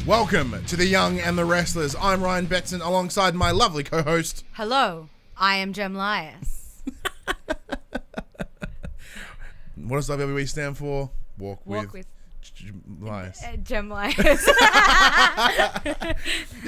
Welcome to The Young and the Wrestlers. I'm Ryan Betson alongside my lovely co-host. Hello, I am Jem Lias. What does WWE stand for? Walk with Lias. Jem Lias. You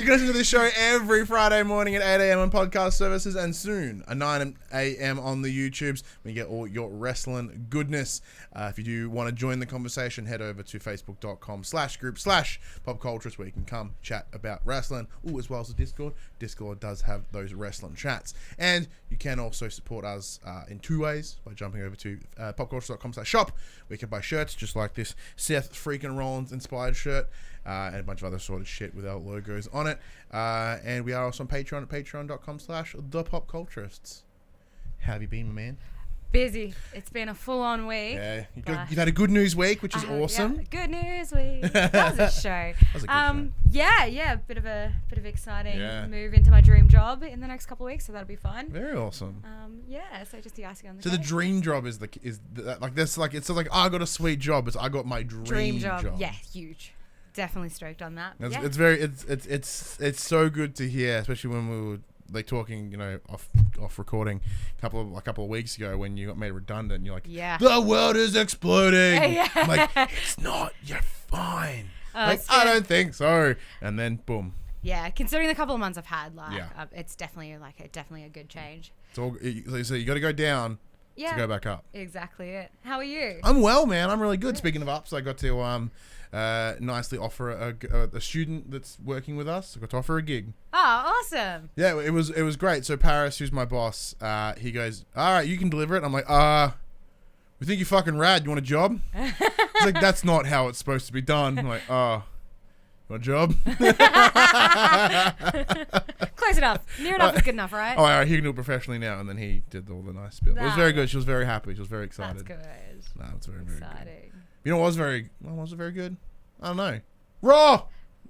can listen to this show every Friday morning at 8 a.m. on podcast services and soon at 9 a.m. on the YouTubes. We get all your wrestling goodness. If you do want to join the conversation, head over to facebook.com/group/popculturist where you can come chat about wrestling. As well as the Discord. Discord does have those wrestling chats. And you can also support us in two ways by jumping over to popculturist.com/shop where you can buy shirts just like this Seth freaking Rollins inspired shirt and a bunch of other sort of shit with our logos on it. And we are also on Patreon at patreon.com/thepopculturists. How have you been, my man? Busy. It's been a full-on week. Yeah, you've had a good news week, which is awesome. Yeah, good news week. That was a show. That was a good show. Yeah, bit of exciting move into my dream job in the next couple of weeks, so that'll be fun. Very awesome. So just the icing on the cake. So the dream job is it's I got a sweet job. It's I got my dream job. Yeah, huge. Definitely stoked on that. It's so good to hear, especially when we were talking, off recording a couple of weeks ago when you got made redundant. And you're like, the world is exploding. Yeah. I'm like, it's not. You're fine. I don't think so. And then boom. Yeah, considering the couple of months I've had, it's definitely a good change. It's all so you got to go down to go back up. Exactly it. How are you? I'm well, man. I'm really good. Speaking of ups, I got to nicely offer a student that's working with us. I got to offer a gig. Oh, awesome. Yeah, it was great. So Paris, who's my boss, he goes, all right, you can deliver it. I'm like, we think you're fucking rad. You want a job? He's like, that's not how it's supposed to be done. I'm like, you want a job? Close enough. Near enough is good enough, right? Oh, all right, he can do it professionally now. And then he did all the nice spiel. It was very good. She was very happy. She was very excited. That's good. No, it's very, very exciting. Good. You know what was very good? I don't know. Raw!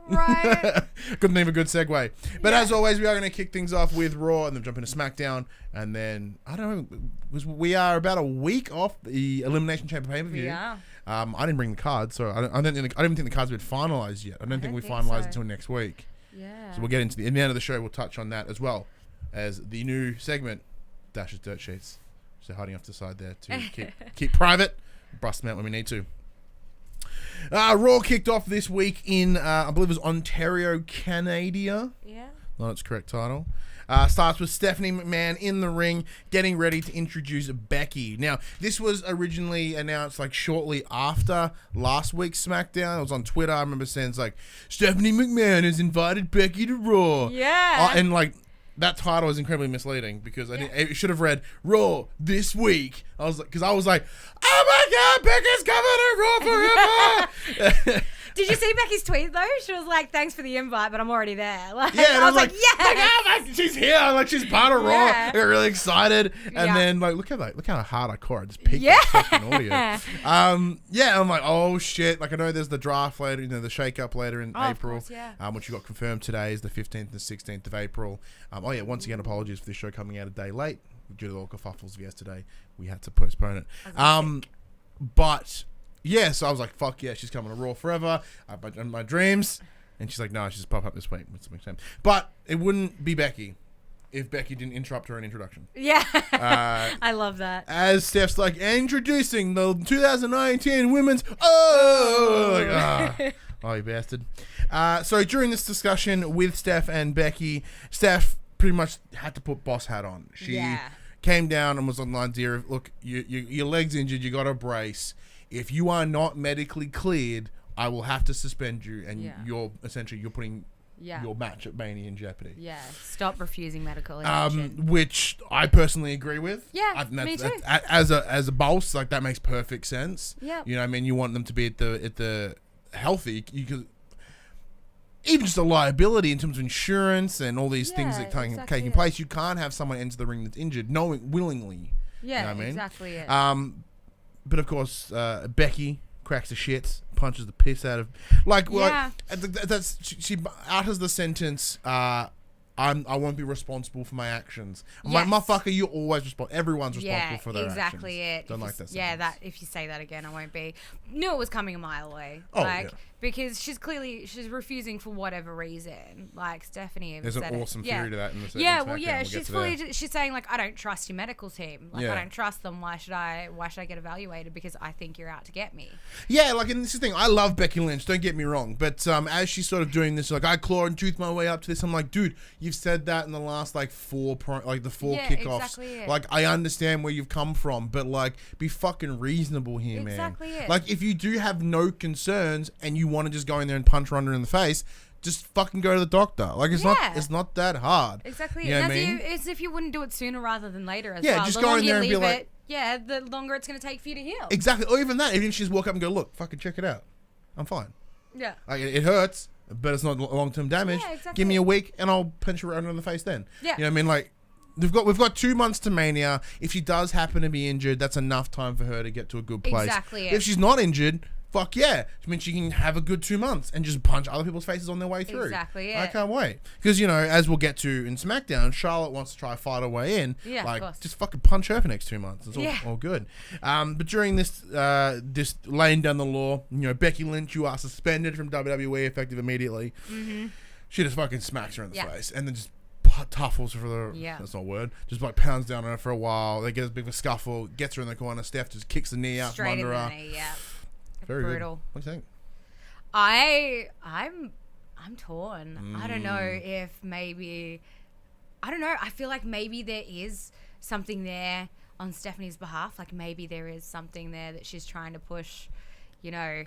Right. Couldn't think of a good segue. But as always, we are going to kick things off with Raw and then jump into SmackDown. And then, I don't know, we are about a week off the Elimination Chamber pay-per-view. Yeah. I didn't bring the cards, so I don't think the cards have been finalised yet. I don't think we finalise until next week. Yeah. So we'll get into the end of the show. We'll touch on that as well as the new segment, Dash's Dirt Sheets. So hiding off to the side there to keep private, bust them out when we need to. Raw kicked off this week in, I believe it was Ontario, Canada. Yeah. Not its correct title. Starts with Stephanie McMahon in the ring, getting ready to introduce Becky. Now, this was originally announced shortly after last week's SmackDown. It was on Twitter. I remember saying Stephanie McMahon has invited Becky to Raw. Yeah. And that title is incredibly misleading because it should have read Raw this week. I was like, oh my God, Becky's coming to Raw forever. Did you see Becky's tweet though? She was like, "Thanks for the invite, but I'm already there." I was like, "Yes, she's here! She's part of Raw." I got really excited, and then look how hard I core. I just picked that fucking audio. I'm like, "Oh shit!" I know there's the draft later, the shake up later in April, of course, which you got confirmed today is the 15th and 16th of April. Once again, apologies for this show coming out a day late due to the kerfuffles of yesterday. We had to postpone it. But. Yeah, so I was like, fuck yeah, she's coming to Raw forever. In my dreams. And she's like, no, she's just pop up this week. But it wouldn't be Becky if Becky didn't interrupt her in introduction. Yeah. I love that. As Steph's introducing the 2019 women's... Oh, you bastard. So during this discussion with Steph and Becky, Steph pretty much had to put boss hat on. She came down and was on the idea of, look, your leg's injured, you got a brace. If you are not medically cleared, I will have to suspend you, and you're putting your match at Mania in jeopardy. Yeah, stop refusing medical attention. Which I personally agree with. Yeah, me too. As a boss, that makes perfect sense. Yeah, you know what I mean. You want them to be at the healthy. You could even just a liability in terms of insurance and all these things that taking place. You can't have someone enter the ring that's injured, willingly. Yeah, you know what I mean? Exactly it. But of course, Becky cracks the shit, punches the piss out of... she utters the sentence, I won't be responsible for my actions. I'm Yes. like, motherfucker, you're always responsible. Everyone's responsible for their exactly actions. it. Don't If like you, that. yeah, sentence. that if you say that again, I won't be. Knew it was coming a mile away. Oh, like, yeah. Because she's refusing for whatever reason. Like Stephanie even There's an said awesome it. theory to that in the Yeah, in well, SmackDown. yeah, We'll she's get to fully. there. She's saying like, I don't trust your medical team. Like, Yeah. I don't trust them. Why should I get evaluated? Because I think you're out to get me. Yeah, like, and this is the thing. I love Becky Lynch. Don't get me wrong, but as she's sort of doing this, like, I claw and tooth my way up to this. I'm like, dude, you've said that in the last like four kickoffs. Exactly it. Like, I understand where you've come from, but like, be fucking reasonable here, man. Exactly it. Like, if you do have no concerns and you want to just go in there and punch Ronda in the face, just fucking go to the doctor. Like, it's not that hard. Exactly. You know what I mean? It's if you wouldn't do it sooner rather than later as Yeah, well. just The go in longer there you and be leave like- it, yeah, the longer it's going to take for you to heal. Exactly. Or even that, even if she just walk up and go, look, fucking check it out. I'm fine. Yeah. Like, it hurts, but it's not long-term damage. Yeah, exactly. Give me a week and I'll punch her in the face then. Yeah. You know what I mean? Like, we've got 2 months to Mania. If she does happen to be injured, that's enough time for her to get to a good place. Exactly it. If she's not injured, fuck yeah. I mean, she can have a good 2 months and just punch other people's faces on their way through. Exactly I it. can't wait. Because, you know, as we'll get to in SmackDown, Charlotte wants to try to fight her way in. Yeah, of like, course. just fucking punch her for the next 2 months. It's all good. But during this laying down the law, you know, Becky Lynch, you are suspended from WWE effective immediately. Mm-hmm. She just fucking smacks her in the Yeah. face and then just tuffles for the that's not a word, just like pounds down on her for a while. They get a bit of a scuffle, gets her in the corner. Steph just kicks the knee out from Straight in under the her. knee, yeah. Very brutal. Good. What do you think? I'm torn. I don't know if maybe, I don't know. I feel like maybe there is something there on Stephanie's behalf. Like maybe there is something there that she's trying to push, you know.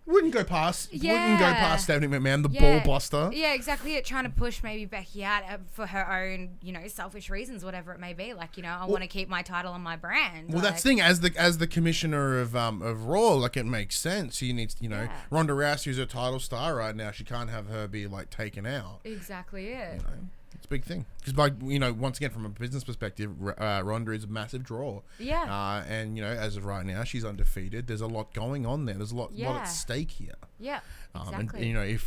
Wouldn't go past Stephanie McMahon, the Yeah. ball buster. Yeah, exactly. It trying to push maybe Becky out for her own, you know, selfish reasons, whatever it may be. Like, you know, I want to keep my title and my brand. Well, that's the thing. As the commissioner of Raw, like, it makes sense. She needs, you know, Ronda Rousey is a title star right now. She can't have her be like taken out. Exactly it. You know? It's a big thing. Because, like, you know, once again, from a business perspective, Ronda is a massive draw. Yeah. And, you know, as of right now, she's undefeated. There's a lot going on there. There's a lot at stake here. Yeah, exactly. And, you know,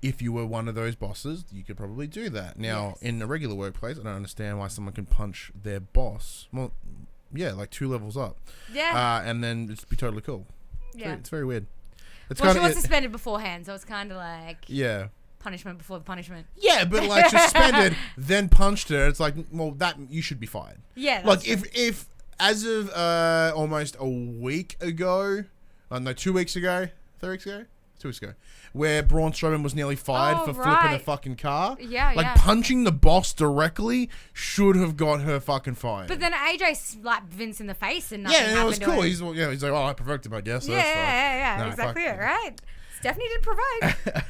if you were one of those bosses, you could probably do that. Now, in a regular workplace, I don't understand why someone can punch their boss. Well, yeah, like 2 levels up. Yeah. And then just be totally cool. Yeah. It's very weird. It's Well, she was suspended beforehand, so it's kind of like... Yeah. Punishment before the punishment. Yeah, but like she's suspended, then punched her. It's like, well, that you should be fired. Yeah. Like if as of almost a week ago, no, 2 weeks ago, 3 weeks ago, 2 weeks ago, where Braun Strowman was nearly fired for flipping a fucking car. Yeah, like punching the boss directly should have got her fucking fired. But then AJ slapped Vince in the face and nothing and happened it was to cool. him. He's like, oh, I provoked him, I guess. So Yeah, no, exactly fuck. it, right? Stephanie did provoke.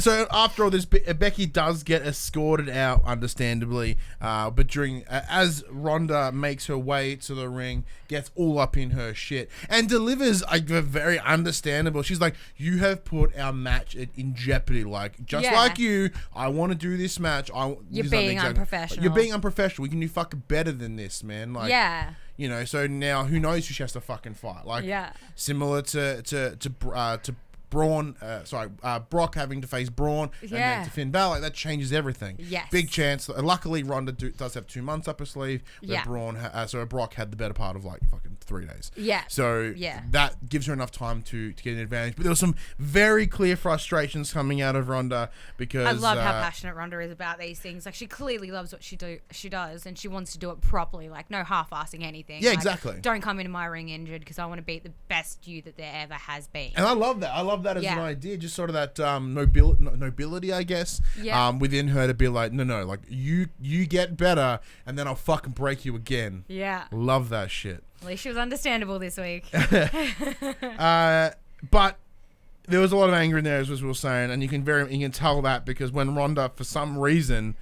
So after all this, Becky does get escorted out, understandably. But during as Ronda makes her way to the ring, gets all up in her shit and delivers a very understandable. She's like, "You have put our match in jeopardy. Like, just like you, I want to do this match. You're being unprofessional. You're being unprofessional. We can do fucking better than this, man. Like, yeah." You know, so now who knows who she has to fucking fight? Like, similar to Braun, Brock having to face Braun and then to Finn Balor, like, that changes everything. Yes. Big chance. Luckily, Ronda does have 2 months up her sleeve. Yeah. So Brock had the better part of like fucking 3 days. Yeah. So that gives her enough time to get an advantage. But there was some very clear frustrations coming out of Ronda because I love how passionate Ronda is about these things. Like, she clearly loves what she does, and she wants to do it properly. Like, no half-assing anything. Yeah, like, exactly. Don't come into my ring injured because I want to beat the best you that there ever has been. And I love that. I love that as an idea. Just sort of that nobility, I guess, within her to be like, no, like you get better, and then I'll fucking break you again. Yeah. Love that shit. At least she was understandable this week. But there was a lot of anger in there, as we were saying, and you can tell that because when Ronda, for some reason,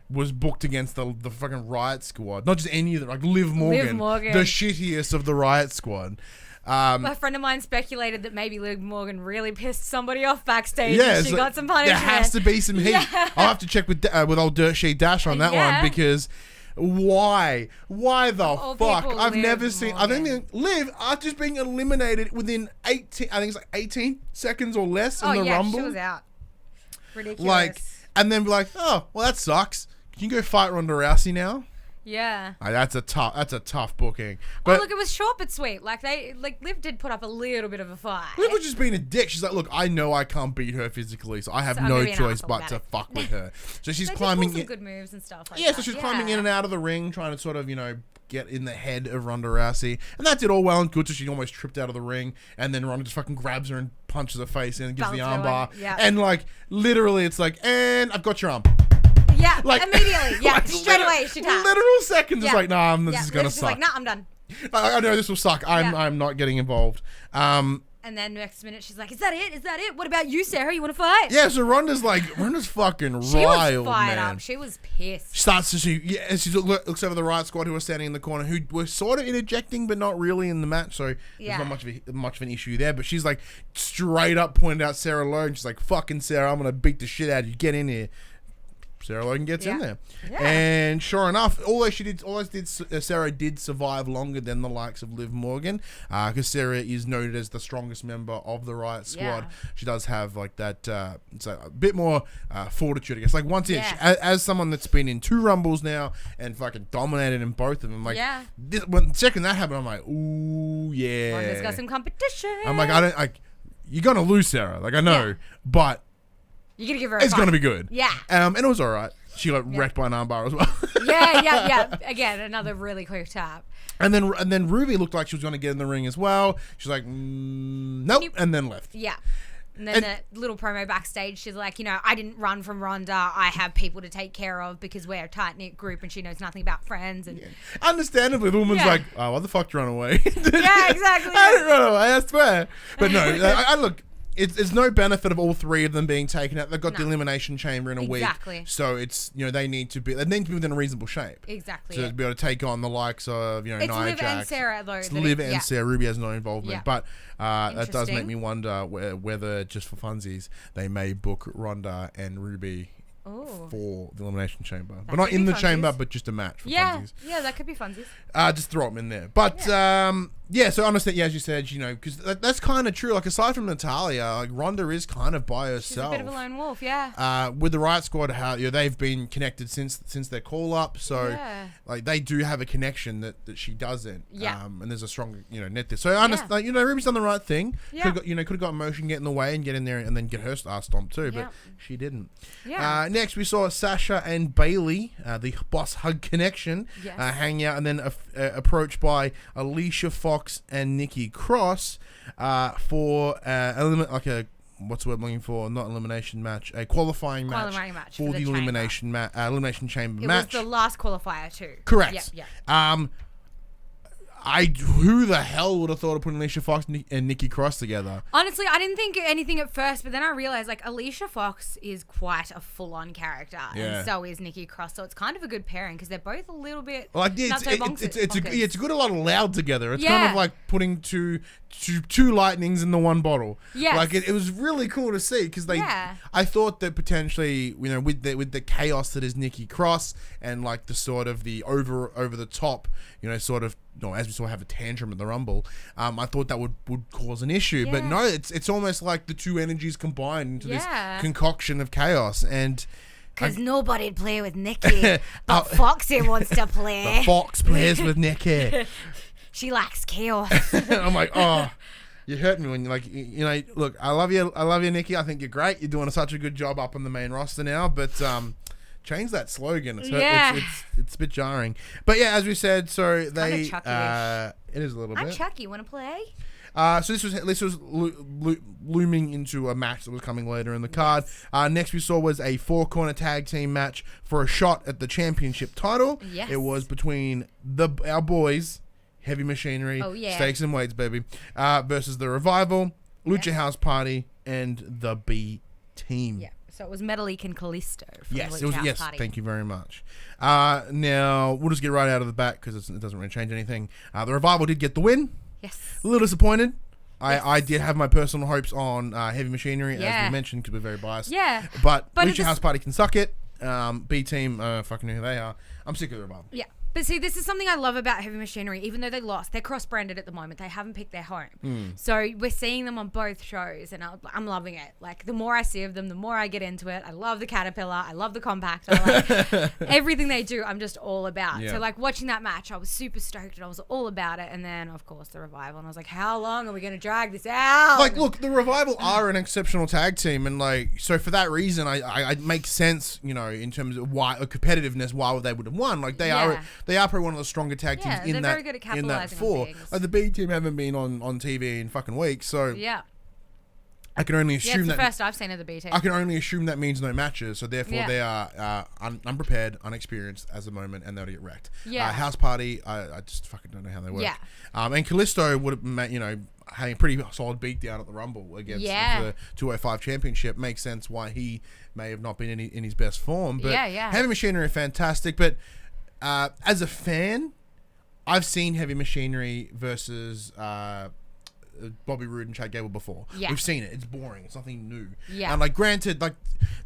was booked against the fucking Riot Squad, not just any of them, like Liv Morgan, the shittiest of the Riot Squad. A friend of mine speculated that maybe Liv Morgan really pissed somebody off backstage and she got some punishment. There has to be some heat. I'll have to check with old Dirt Sheet Dash on that one because why the fuck? I've never seen. I think Liv after just being eliminated within 18. I think it's like 18 seconds or less in the Rumble. She was out. Ridiculous. Like, and then be like, oh, well, that sucks. Can you go fight Ronda Rousey now? Yeah. That's a tough booking. But look, it was short but sweet. Liv did put up a little bit of a fight. Liv was just being a dick. She's like, look, I know I can't beat her physically, so I have I'm no gonna be an choice asshole but about to it. fuck with her. So she's They did climbing pull some in. good moves and stuff like Yeah, that. so she's climbing in and out of the ring, trying to sort of, get in the head of Ronda Rousey. And that did all well and good, so she almost tripped out of the ring. And then Ronda just fucking grabs her and punches her face in and gives the armbar. Yeah. And, literally, it's like, and I've got your arm. Yeah, immediately. Yeah, straight away she tapped. Literal seconds. Yeah. It's like, nah, this is going to Liv's just suck. like, nah, I'm done. I know this will suck. I'm not getting involved. And then next minute she's like, is that it? Is that it? What about you, Sarah? You want to fight? Yeah, so Ronda's fucking riled, She was fired man. up. She was pissed. She looks over the Riot Squad who are standing in the corner, who were sort of interjecting but not really in the match, so there's not much of an issue there. But she's like straight up pointed out Sarah Logan. She's like, fucking Sarah, I'm gonna beat the shit out of you. Get in here. Sarah Logan gets in there, and sure enough, Sarah did survive longer than the likes of Liv Morgan, because Sarah is noted as the strongest member of the Riot Squad. Yeah. She does have it's a bit more fortitude, I guess. Like once as someone that's been in 2 Rumbles now and fucking dominated in both of them, when the second that happened, I'm like, ooh yeah, Ronda's got some competition. I'm like, you're gonna lose, Sarah. Like I know, but. You're going to give her a It's going to be good. Yeah. And it was all right. She got wrecked by an armbar as well. Yeah. Again, another really quick tap. And then Ruby looked like she was going to get in the ring as well. She's like, nope, and then left. Yeah. And then the little promo backstage, she's like, I didn't run from Ronda. I have people to take care of because we're a tight-knit group and she knows nothing about friends. And Understandably, the woman's like, oh, why the fuck did you run away? Yeah, exactly. I didn't run away, I swear. But no, I look... It's no benefit of all 3 of them being taken out. They've got the Elimination Chamber in a week. So it's, they need to be within a reasonable shape. Exactly. So to be able to take on the likes of, It's Nia Liv Jax. and Sarah, though. It's Liv and Sarah. Ruby has no involvement. Yeah. But that does make me wonder whether, just for funsies, they may book Ronda and Ruby for the Elimination Chamber. But not in the chamber, but just a match for funsies. Yeah, that could be funsies. Just throw them in there. But, so honestly, as you said, because that's kind of true. Like, aside from Natalya, like, Ronda is kind of by herself. She's a bit of a lone wolf, with the Riot Squad, how they've been connected since their call-up. So, like, they do have a connection that she doesn't. Yeah. And there's a strong, net there. So, I understand, Ruby's done the right thing. Yeah. Could have got motion get in the way and get in there and then get her ass stomped too. But she didn't. Yeah. Next, we saw Sasha and Bayley, the Boss Hug Connection, hang out and then approached by Alicia Fox and Nikki Cross for what's the word I'm looking for? Not elimination match, a qualifying match for the elimination chamber match. It was the last qualifier too. Correct. Yeah. Who the hell would have thought of putting Alicia Fox and Nikki Cross together? Honestly, I didn't think anything at first, but then I realized Alicia Fox is quite a full-on character, and so is Nikki Cross. So it's kind of a good pairing because they're both a little bit it's good a lot of loud together. It's kind of like putting two lightnings in the one bottle. Yes. Like it was really cool to see because I thought that potentially with the chaos that is Nikki Cross and like the sort of the over the top sort of as we saw have a tantrum at the Rumble, I thought that would cause an issue. But no, it's almost like the two energies combined into this concoction of chaos. And because nobody'd play with Nikki, but Foxy wants to play. The Fox plays with Nikki. She likes chaos. I'm like, oh, you hurt me when you're look, I love you, Nikki. I think you're great. You're doing such a good job up on the main roster now, but change that slogan. It's a bit jarring. But yeah, as we said, so they it is a little bit. Chuck, you want to play? So this was looming into a match that was coming later in the card. Next we saw was a 4-corner tag team match for a shot at the championship title. Yes. It was between our boys, Heavy Machinery, Stakes and Weights, baby, versus the Revival, Lucha House Party, and the B Team. Yeah. So it was Metalik and Kalisto from Yes, the Lucha House yes. Party. Thank you very much. Now we'll just get right out of the back because it doesn't really change anything. The Revival did get the win. Yes. A little disappointed. I did have my personal hopes on Heavy Machinery, as we mentioned, because we're very biased. Yeah. But Lucha House Party can suck it. B Team, fucking know who they are. I'm sick of the Revival. Yeah. But see, this is something I love about Heavy Machinery. Even though they lost, they're cross-branded at the moment. They haven't picked their home. So we're seeing them on both shows, and I'm loving it. Like, the more I see of them, the more I get into it. I love the Caterpillar. I love the Compact. I like everything they do. I'm just all about. Yeah. So, like, watching that match, I was super stoked, and I was all about it. And then, of course, the Revival. And I was like, how long are we going to drag this out? Like, look, the Revival are an exceptional tag team, and like, so for that reason, I make sense, you know, in terms of why competitiveness, why they would have won. Like, they are probably one of the stronger tag teams in that very good at capitalizing on things. Like, the B team haven't been on TV in fucking weeks, so yeah. I can only assume it's the that first I've seen of the B team. I can only assume that means no matches, so therefore they are unprepared, unexperienced as the moment, and they'll get wrecked. Yeah. House Party, I just fucking don't know how they work. Yeah. And Kalisto would have, you know, having a pretty solid beatdown at the Rumble against the 205 Championship. Makes sense why he may have not been in his best form. But Heavy Machinery are fantastic. But as a fan, I've seen Heavy Machinery versus Bobby Roode and Chad Gable before. Yeah. We've seen it. It's boring. It's nothing new. Yeah. And like, granted, like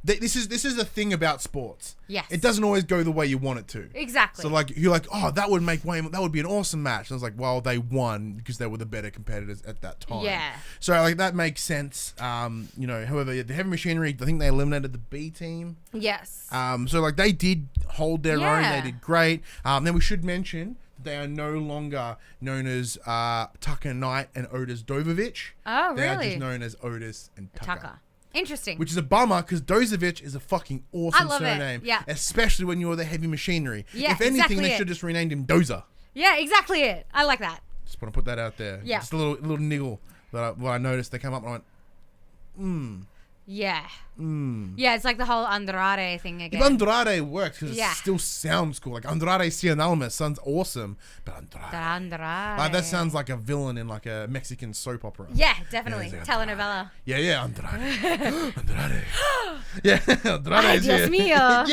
this is the thing about sports. Yes. It doesn't always go the way you want it to. Exactly. So like, you're like, oh, that would be an awesome match. And I was like, well, they won because they were the better competitors at that time. Yeah. So like, that makes sense. You know, however, the Heavy Machinery, I think they eliminated the B team. Yes. So like, they did hold their own. They did great. Then we should mention they are no longer known as Tucker Knight and Otis Dovovich. Oh, they really? They are just known as Otis and Tucker. Interesting. Which is a bummer because Dozovich is a fucking awesome surname. Yeah. Especially when you're the Heavy Machinery. Yeah, if anything, exactly they should just renamed him Dozer. Yeah, exactly it. I like that. Just want to put that out there. Yeah. Just a little niggle that I noticed. They came up and I went, Yeah. Yeah, it's like the whole Andrade thing again. If Andrade works because it still sounds cool. Like Andrade Cien Almas sounds awesome, but Andrade. Like, that sounds like a villain in like a Mexican soap opera. Yeah, definitely. Telenovela. Yeah, Andrade. Andrade. Yeah, Andrade. Ay, Dios mío.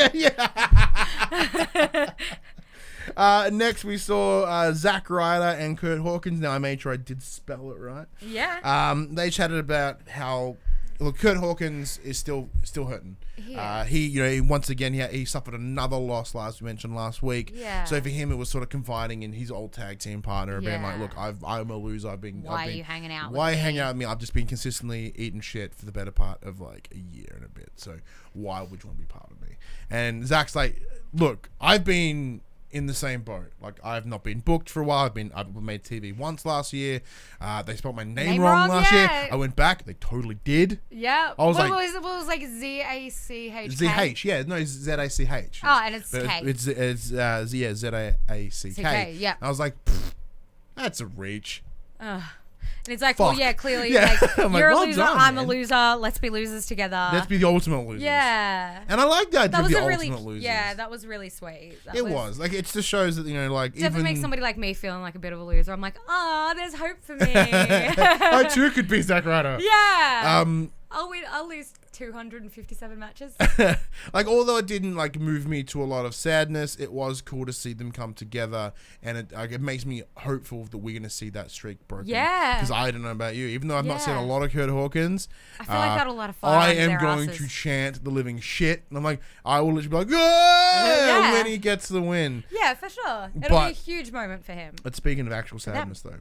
Yeah. Next we saw Zack Ryder and Curt Hawkins. Now I made sure I did spell it right. Yeah. They chatted about how Curt Hawkins is still hurting. Yeah. He once again he suffered another loss we mentioned last week. Yeah. So for him it was sort of confiding in his old tag team partner and being like, look, I'm a loser. Why are you hanging out with me? Why are you hanging out with me? I've just been consistently eating shit for the better part of like a year and a bit. So why would you want to be part of me? And Zach's like, look, I've been in the same boat. Like, I've not been booked for a while. I've made TV once last year. They spelled my name wrong last year. I went back. They totally did. Yeah. I was what was like Z-A-C-H? Z-H. Yeah. No, Z-A-C-H. Oh, and it's K. It's Z-A-C-K. Yeah. I was like, that's a reach. And it's like, Fuck. well, yeah, clearly, Yeah. like, you're a loser, done, I'm man. a loser, let's be losers together. Let's be the ultimate losers. Yeah. And I like that, that was the a ultimate losers. Yeah, that was really sweet. It was. Like, it just shows that, like, definitely makes somebody like me feeling like a bit of a loser. I'm like, there's hope for me. I too could be Zack Ryder. Yeah. I'll lose 257 matches. Like, although it didn't like move me to a lot of sadness, it was cool to see them come together, and it makes me hopeful that we're gonna see that streak broken. Yeah. Because I don't know about you, even though I've not seen a lot of Curt Hawkins, I feel like I had a lot of fun. I am going to chant the living shit, and I'm like, I will literally be like, when he gets the win. Yeah, for sure. It'll be a huge moment for him. But speaking of actual sadness, though,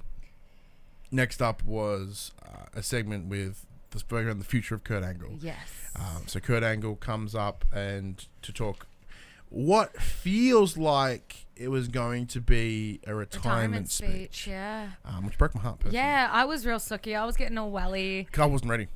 next up was a segment with spoken on the future of Kurt Angle. Yes. So Kurt Angle comes up and to talk what feels like it was going to be a retirement speech. Yeah. Which broke my heart personally. Yeah, I was real sucky. I was getting all welly. Because I wasn't ready.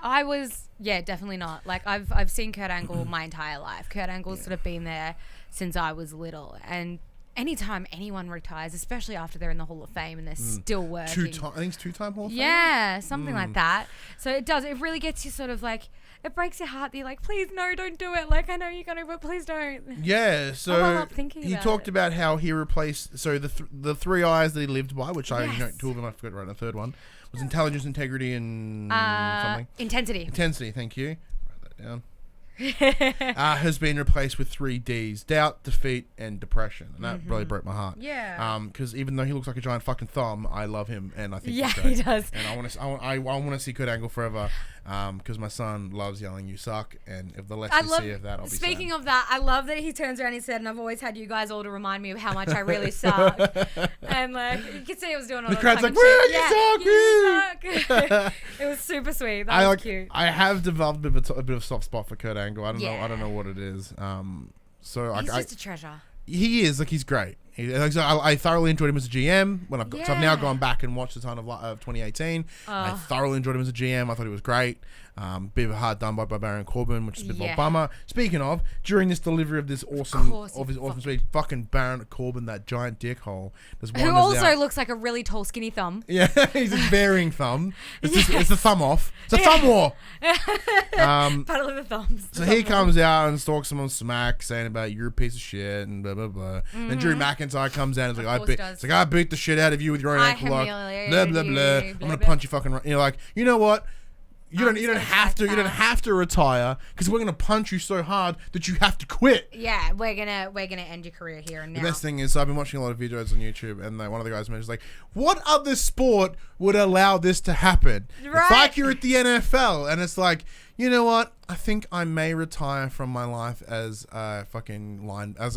I was. Yeah, definitely not. Like, I've seen Kurt Angle my entire life. Kurt Angle's sort of been there since I was little, and anytime anyone retires, especially after they're in the Hall of Fame and they're still working. I think it's 2-time Hall of Fame? Yeah, something like that. So it really gets you sort of like, it breaks your heart that you're like, please, no, don't do it. Like, I know you're going to, but please don't. Yeah, so up thinking he talked about how he replaced, so the three I's that he lived by, which two of them I forgot to write, the third one, was intelligence, integrity, and something. Intensity. Intensity, thank you. Write that down. has been replaced with 3 Ds: doubt, defeat, and depression. And that really broke my heart. Yeah. Because even though he looks like a giant fucking thumb, I love him, and I think Yeah, he's great. he does. And I want to see Kurt Angle forever. Because my son loves yelling, "You suck," and if the less we see of that, I'll be Speaking sad. of that, I love that he turns around and said, "And I've always had you guys all to remind me of how much I really suck." And like you could see it was doing all The the crowd's like, tongue in "Woo, cheek. you suck, It was super sweet. That was cute. I have developed a bit of a soft spot for Kurt Angle. I don't know what it is. So He's just a treasure. He is, like, he's great. I thoroughly enjoyed him as a GM when so I've now gone back and watched a ton of 2018. I thoroughly enjoyed him as a GM. I thought he was great. Bit of a hard done by Baron Corbin, which is a bit of a bummer. Speaking of, during this delivery of this awesome speech, fucking Baron Corbin, that giant dickhole, who also looks like a really tall, skinny thumb. Yeah, he's a varying thumb. It's the thumb off. It's a thumb war. Battle of the thumbs. So he comes out and stalks him on Smack, saying about you're a piece of shit and blah blah blah. And Drew McIntyre comes out and is like, I beat the shit out of you with your own ankle lock. Blah blah blah. I'm gonna punch you fucking. You're like, you know what? You don't have to retire because we're gonna punch you so hard that you have to quit. Yeah, we're gonna end your career here and now. The best thing is I've been watching a lot of videos on YouTube, and one of the guys mentions like, what other sport would allow this to happen? Right. It's like you're at the NFL, and it's like, you know what? I think I may retire from my life as a fucking as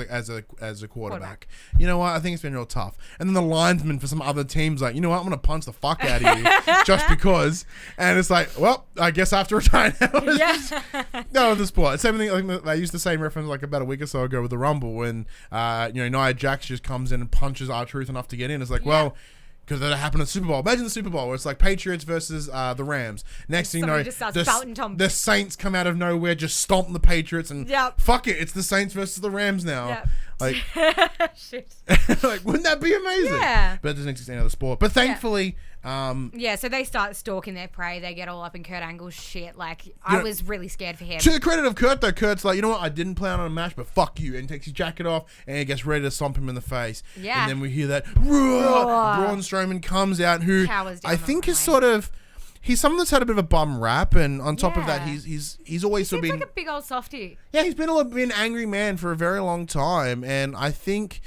a quarterback. You know what? I think it's been real tough. And then the linesman for some other teams like, you know what? I'm gonna punch the fuck out of you just because. And it's like, well, I guess I have to retire now. No, the sport. Same thing. I think they used the same reference like about a week or so ago with the Rumble when Nia Jax just comes in and punches R-Truth enough to get in. It's like, well. Because that happened at the Super Bowl. Imagine the Super Bowl where it's like Patriots versus the Rams. Next thing you know, the Saints come out of nowhere, just stomp the Patriots, and fuck it, it's the Saints versus the Rams now. Yep. Like, shit. like, wouldn't that be amazing? Yeah. But it doesn't exist in any other sport. But thankfully, so they start stalking their prey. They get all up in Kurt Angle's shit. Like, I was really scared for him. To the credit of Curt, though, Kurt's like, you know what? I didn't plan on a match, but fuck you. And takes his jacket off and he gets ready to stomp him in the face. Yeah. And then we hear that roar. Braun Strowman comes out, who I think is sort of. He's someone that's had a bit of a bum rap, and on top of that, he's always sort of been like a big old softie. Yeah, he's been an angry man for a very long time, and I think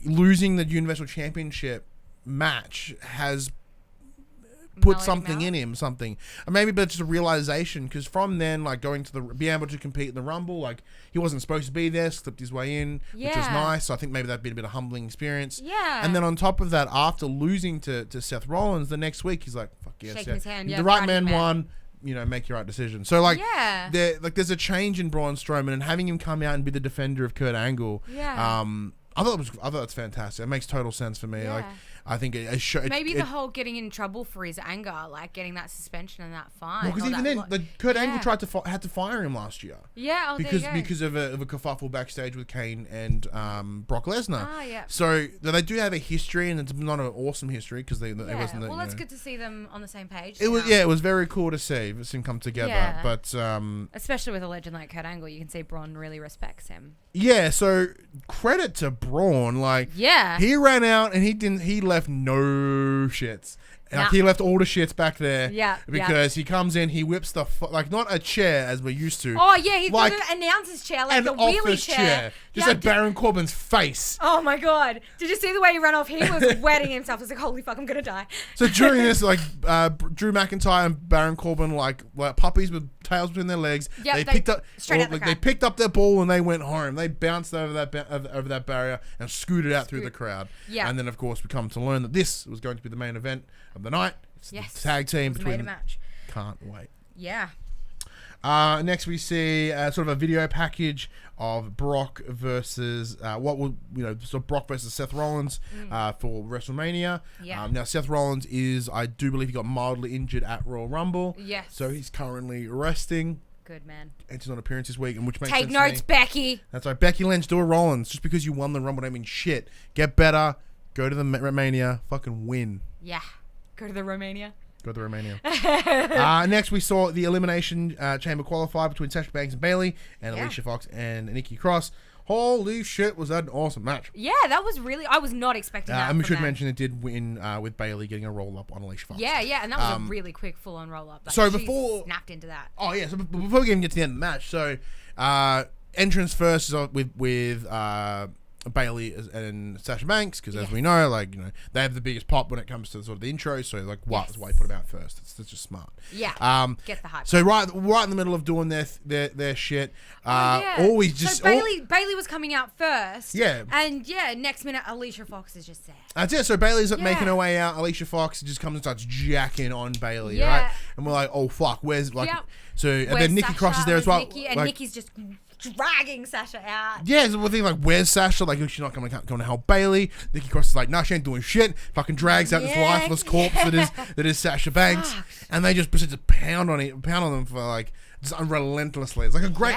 losing the Universal Championship match has put something in him, or maybe but just a realization, because from then, like, going to being able to compete in the Rumble, like, he wasn't supposed to be there, slipped his way in, which was nice. So I think maybe that'd been a bit of a humbling experience. Yeah. And then on top of that, after losing to Seth Rollins the next week, he's like, fuck yes, shaking his hand, the right man won. Make your right decision. So like, there's a change in Braun Strowman, and having him come out and be the defender of Kurt Angle. Yeah. I thought it's fantastic. It makes total sense for me. Yeah. Like, I think maybe the whole getting in trouble for his anger, like getting that suspension and that fine. Well, because even then, Kurt Angle had to fire him last year. Yeah, because of a kerfuffle backstage with Kane and Brock Lesnar. So they do have a history, and it's not an awesome history because it wasn't. Well, that's good to see them on the same page. It was very cool to see them come together. Yeah. But especially with a legend like Kurt Angle, you can see Braun really respects him. Yeah, so credit to Braun. Like, he ran out and he left no shits. Like, he left all the shits back there. Yeah. Because he comes in, he whips like, not a chair as we're used to. Oh, yeah, he's like an announcer's chair, like the wheelie chair. Just at Baron Corbin's face. Oh, my God. Did you see the way he ran off? He was wetting himself. I was like, holy fuck, I'm going to die. So during this, like, Drew McIntyre and Baron Corbin, like puppies with tails between their legs. Yep, they picked up their ball and they went home. They bounced over that barrier and scooted out through the crowd. Yeah. And then, of course, we come to learn that this was going to be the main event of the night. It's the tag team between. Made a match. Can't wait. Yeah. Next we see sort of a video package of Brock versus Brock versus Seth Rollins for WrestleMania. Yeah. Now Seth Rollins I do believe he got mildly injured at Royal Rumble. Yes. So he's currently resting. Good man. Enters on appearance this week, and which makes sense. Take notes, Becky. That's right, Becky Lynch. Do a Rollins. Just because you won the Rumble don't mean shit. Get better. Go to the Mania. Fucking win. Yeah. Go to the Romania. Next, we saw the Elimination Chamber qualifier between Sasha Banks and Bayley, and Alicia Fox and Nikki Cross. Holy shit, was that an awesome match. Yeah, that was really... I was not expecting that. And we should mention it did win with Bayley getting a roll-up on Alicia Fox. Yeah, and that was a really quick full-on roll-up. Like, so she before... snapped into that. Oh, yeah, so before we even get to the end of the match, so entrance first is with Bayley and Sasha Banks, because as we know, like, you know, they have the biggest pop when it comes to sort of the intro, so like, that's why you put them out first. That's just smart. Yeah. Get the hype. So right in the middle of doing their shit, always just... So Bayley was coming out first. Yeah. And next minute, Alicia Fox is just there. That's it. So Bayley's making her way out. Alicia Fox just comes and starts jacking on Bayley, right? And we're like, oh fuck, where's like... So and then Nikki crosses there as well. And Nikki's just dragging Sasha out. Yeah, so we're thinking like, where's Sasha? Like, she's not going to help Bayley. Nikki crosses like, nah, she ain't doing shit. Fucking drags out this lifeless corpse that is Sasha Banks, and they just proceed to pound on them for like just relentlessly. It's like a great.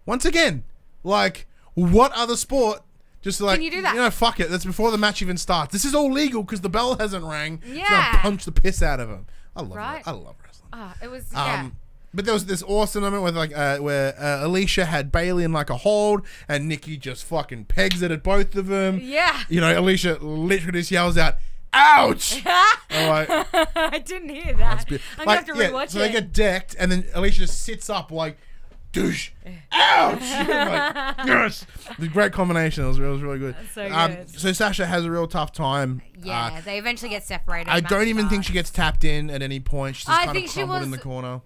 Once again, like, what other sport? Just like, can you do that? You know, fuck it. That's before the match even starts. This is all legal because the bell hasn't rang. Yeah. Just gonna punch the piss out of him. I love it. I love wrestling. It was But there was this awesome moment where Alicia had Bayley in like a hold, and Nikki just fucking pegs it at both of them. Yeah. You know, Alicia literally just yells out, "Ouch!" Like, I didn't hear that. I'm gonna have to rewatch it. So they get decked, and then Alicia just sits up like, douche, ouch! Like, yes, the great combination. It was really good. That's so good. So Sasha has a real tough time. Yeah, they eventually get separated. I don't even think she gets tapped in at any point. She's just kind of crumbled in the corner.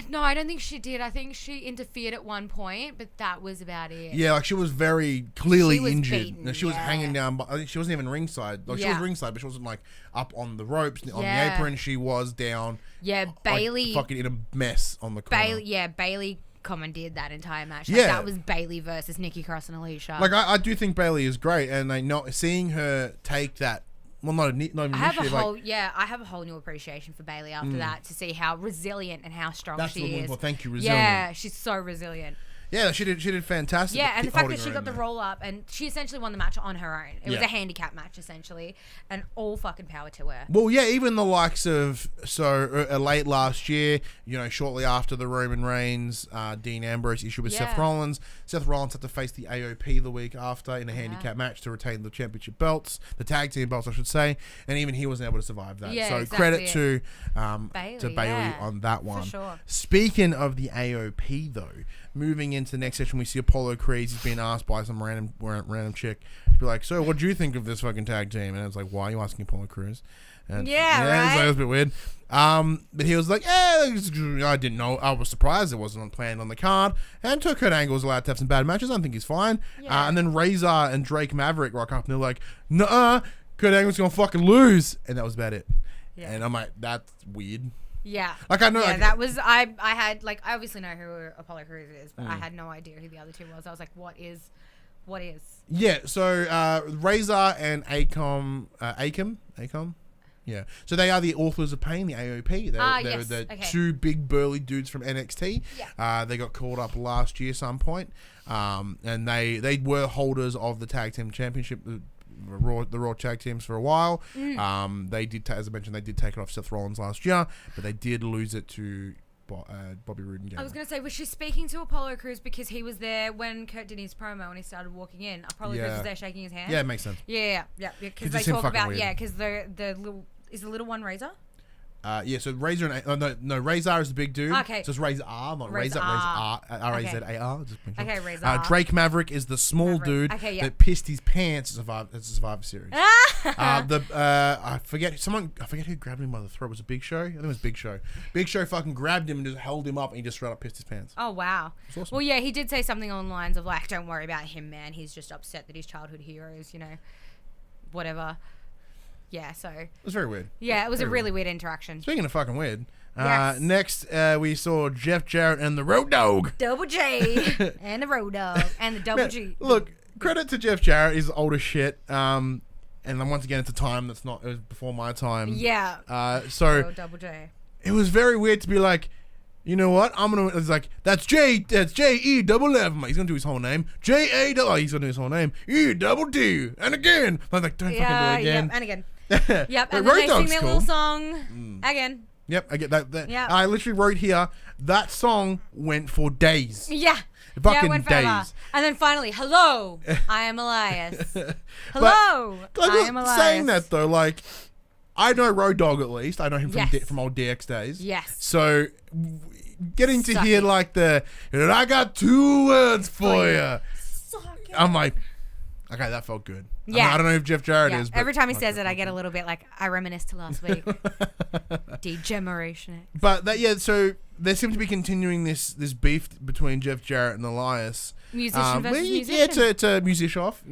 No, I don't think she did. I think she interfered at one point, but that was about it. Yeah, like she was very clearly injured. Beaten, she was hanging down. I think she wasn't even ringside. Like she was ringside, but she wasn't like up on the ropes on the apron. She was down. Yeah, Bayley fucking in a mess on the corner. Bayley commandeered that entire match. Like, that was Bayley versus Nikki Cross and Alicia. Like I do think Bayley is great, and seeing her take that. Well, not even I have a whole new appreciation for Bayley after that, to see how resilient and how strong she is. Well, thank you, resilient. Yeah, she's so resilient. Yeah, she did fantastic. Yeah, and the fact that she got the roll up, and she essentially won the match on her own. It was a handicap match essentially, and all fucking power to her. Well, yeah, even the likes of late last year, you know, shortly after the Roman Reigns, Dean Ambrose issue with Seth Rollins. Seth Rollins had to face the AOP the week after in a handicap match to retain the championship belts, the tag team belts, I should say, and even he wasn't able to survive that. Yeah, so exactly credit to Bayley on that one. For sure. Speaking of the AOP though. Moving into the next section, we see Apollo Creeds. He's being asked by some random chick to be like, "So, what do you think of this fucking tag team?" And it's like, "Why are you asking Apollo Crews?" And right. It was a bit weird. But he was like, I didn't know. I was surprised it wasn't planned on the card. And Kurt Angle was allowed to have some bad matches. I think he's fine. Yeah. And then Razor and Drake Maverick rock up and they're like, "Nuh-uh, Kurt Angle's gonna fucking lose." And that was about it. Yeah. And I'm like, that's weird. Yeah. Like I know. Yeah, like, that was I had like I obviously know who Apollo Crews is, but I had no idea who the other two was. I was like, what is? Yeah. So Razor and Acom. Yeah. So they are the authors of Pain, the AOP. They're the two big burly dudes from NXT. Yeah. They got called up last year some point, and they were holders of the tag team championship. The Raw tag teams for a while. They did, as I mentioned, they did take it off Seth Rollins last year, but they did lose it to Bobby Roode and Gannon. I was going to say, was she speaking to Apollo Crews because he was there when Curt did his promo and he started walking in? Apollo Crews was there shaking his hand? Yeah, it makes sense. Yeah. Because they talk about, because the little, is the little one Razor? Yeah, so Razor and Razor is the big dude. Okay. So it's Razor R, not Razor. Razor R, R-A-Z-A-R. Okay, Razor R. Drake Maverick is the small dude that pissed his pants at the Survivor Series. I forget who grabbed him by the throat. Was it Big Show? I think it was Big Show. Big Show fucking grabbed him and just held him up and he just straight up pissed his pants. Oh, wow. Awesome. Well, yeah, he did say something along the lines of like, don't worry about him, man. He's just upset that his childhood heroes, whatever. Yeah, so... It was very weird. Yeah, it was a really weird interaction. Speaking of fucking weird, yes. Next we saw Jeff Jarrett and the Road Dogg. Double J and the Road Dogg and the Double G. Look, credit to Jeff Jarrett. He's old as shit. And then once again, it's a time it was before my time. Yeah. So... Double J. It was very weird to be like, you know what? It's like, that's J-E-double-F. He's going to do his whole name. He's going to do his whole name. E-double-D. And again. I'm like, don't fucking do it again. Yep, and again. Yep, and then they sing their little song. Again. Yep, I get that. Yep. I literally wrote here, that song went for days. Yeah. Fucking it went days. forever. And then finally, hello, I am Elias. Hello, I am Elias. Saying that though, like, I know Road Dogg at least. I know him from old DX days. Yes. So getting to hear like I got 2 words for you. I'm like, okay, that felt good. Yeah. I don't know if Jeff Jarrett is. But every time he says it, I get a little bit like, I reminisce to last week. Degeneration. But so they seem to be continuing this beef between Jeff Jarrett and Elias. Musician versus musician. Yeah, to music off,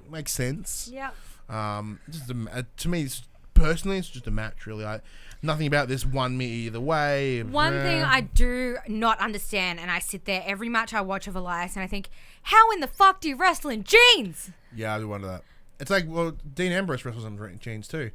makes sense. Yeah. To me, personally, it's just a match, really. Nothing about this won me either way. One thing I do not understand, and I sit there every match I watch of Elias, and I think, how in the fuck do you wrestle in jeans? Yeah, I do wonder that. It's like, well, Dean Ambrose wrestles in jeans too.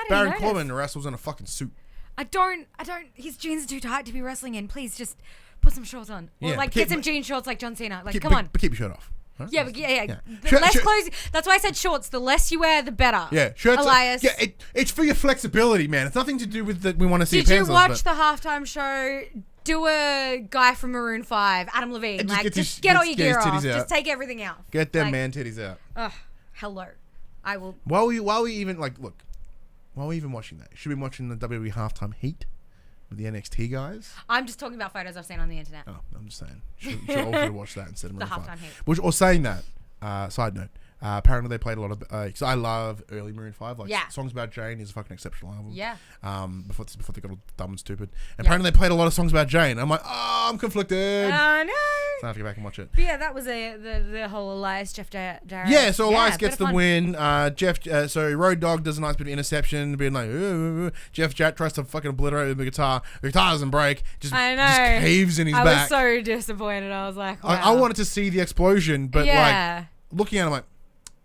Baron Corbin wrestles in a fucking suit. I don't. His jeans are too tight to be wrestling in. Please just put some shorts on. Or get some jean shorts like John Cena. Like, come on. But keep your shirt off. Huh? Yeah. The less clothes. That's why I said shorts. The less you wear, the better. Yeah, shirts. Elias. It's for your flexibility, man. It's nothing to do with that. We want to see. Did you watch the halftime show? Do a guy from Maroon 5, Adam Levine. Just get all your gear off. Just take everything out. Get them man titties out. Ugh. Hello. I will. While we even watching that, should we be watching the WWE halftime heat with the NXT guys? I'm just talking about photos I've seen on the internet. Oh, I'm just saying. Should also watch that instead of the halftime heat. Or saying that, side note. Apparently they played a lot of because I love early Maroon 5, Songs About Jane is a fucking exceptional album. Yeah. Before they got all dumb and stupid. And apparently they played a lot of songs about Jane. I'm like, oh, I'm conflicted. Oh no. So I have to go back and watch it. But yeah, that was the whole Elias Jeff Jarrett. Yeah, so Elias gets the win. So Road Dogg does a nice bit of interception, being like, Jeff Jarrett tries to fucking obliterate with the guitar. The guitar doesn't break. Just caves in his back. I was so disappointed. I was like, wow. I wanted to see the explosion, but like looking at him, like,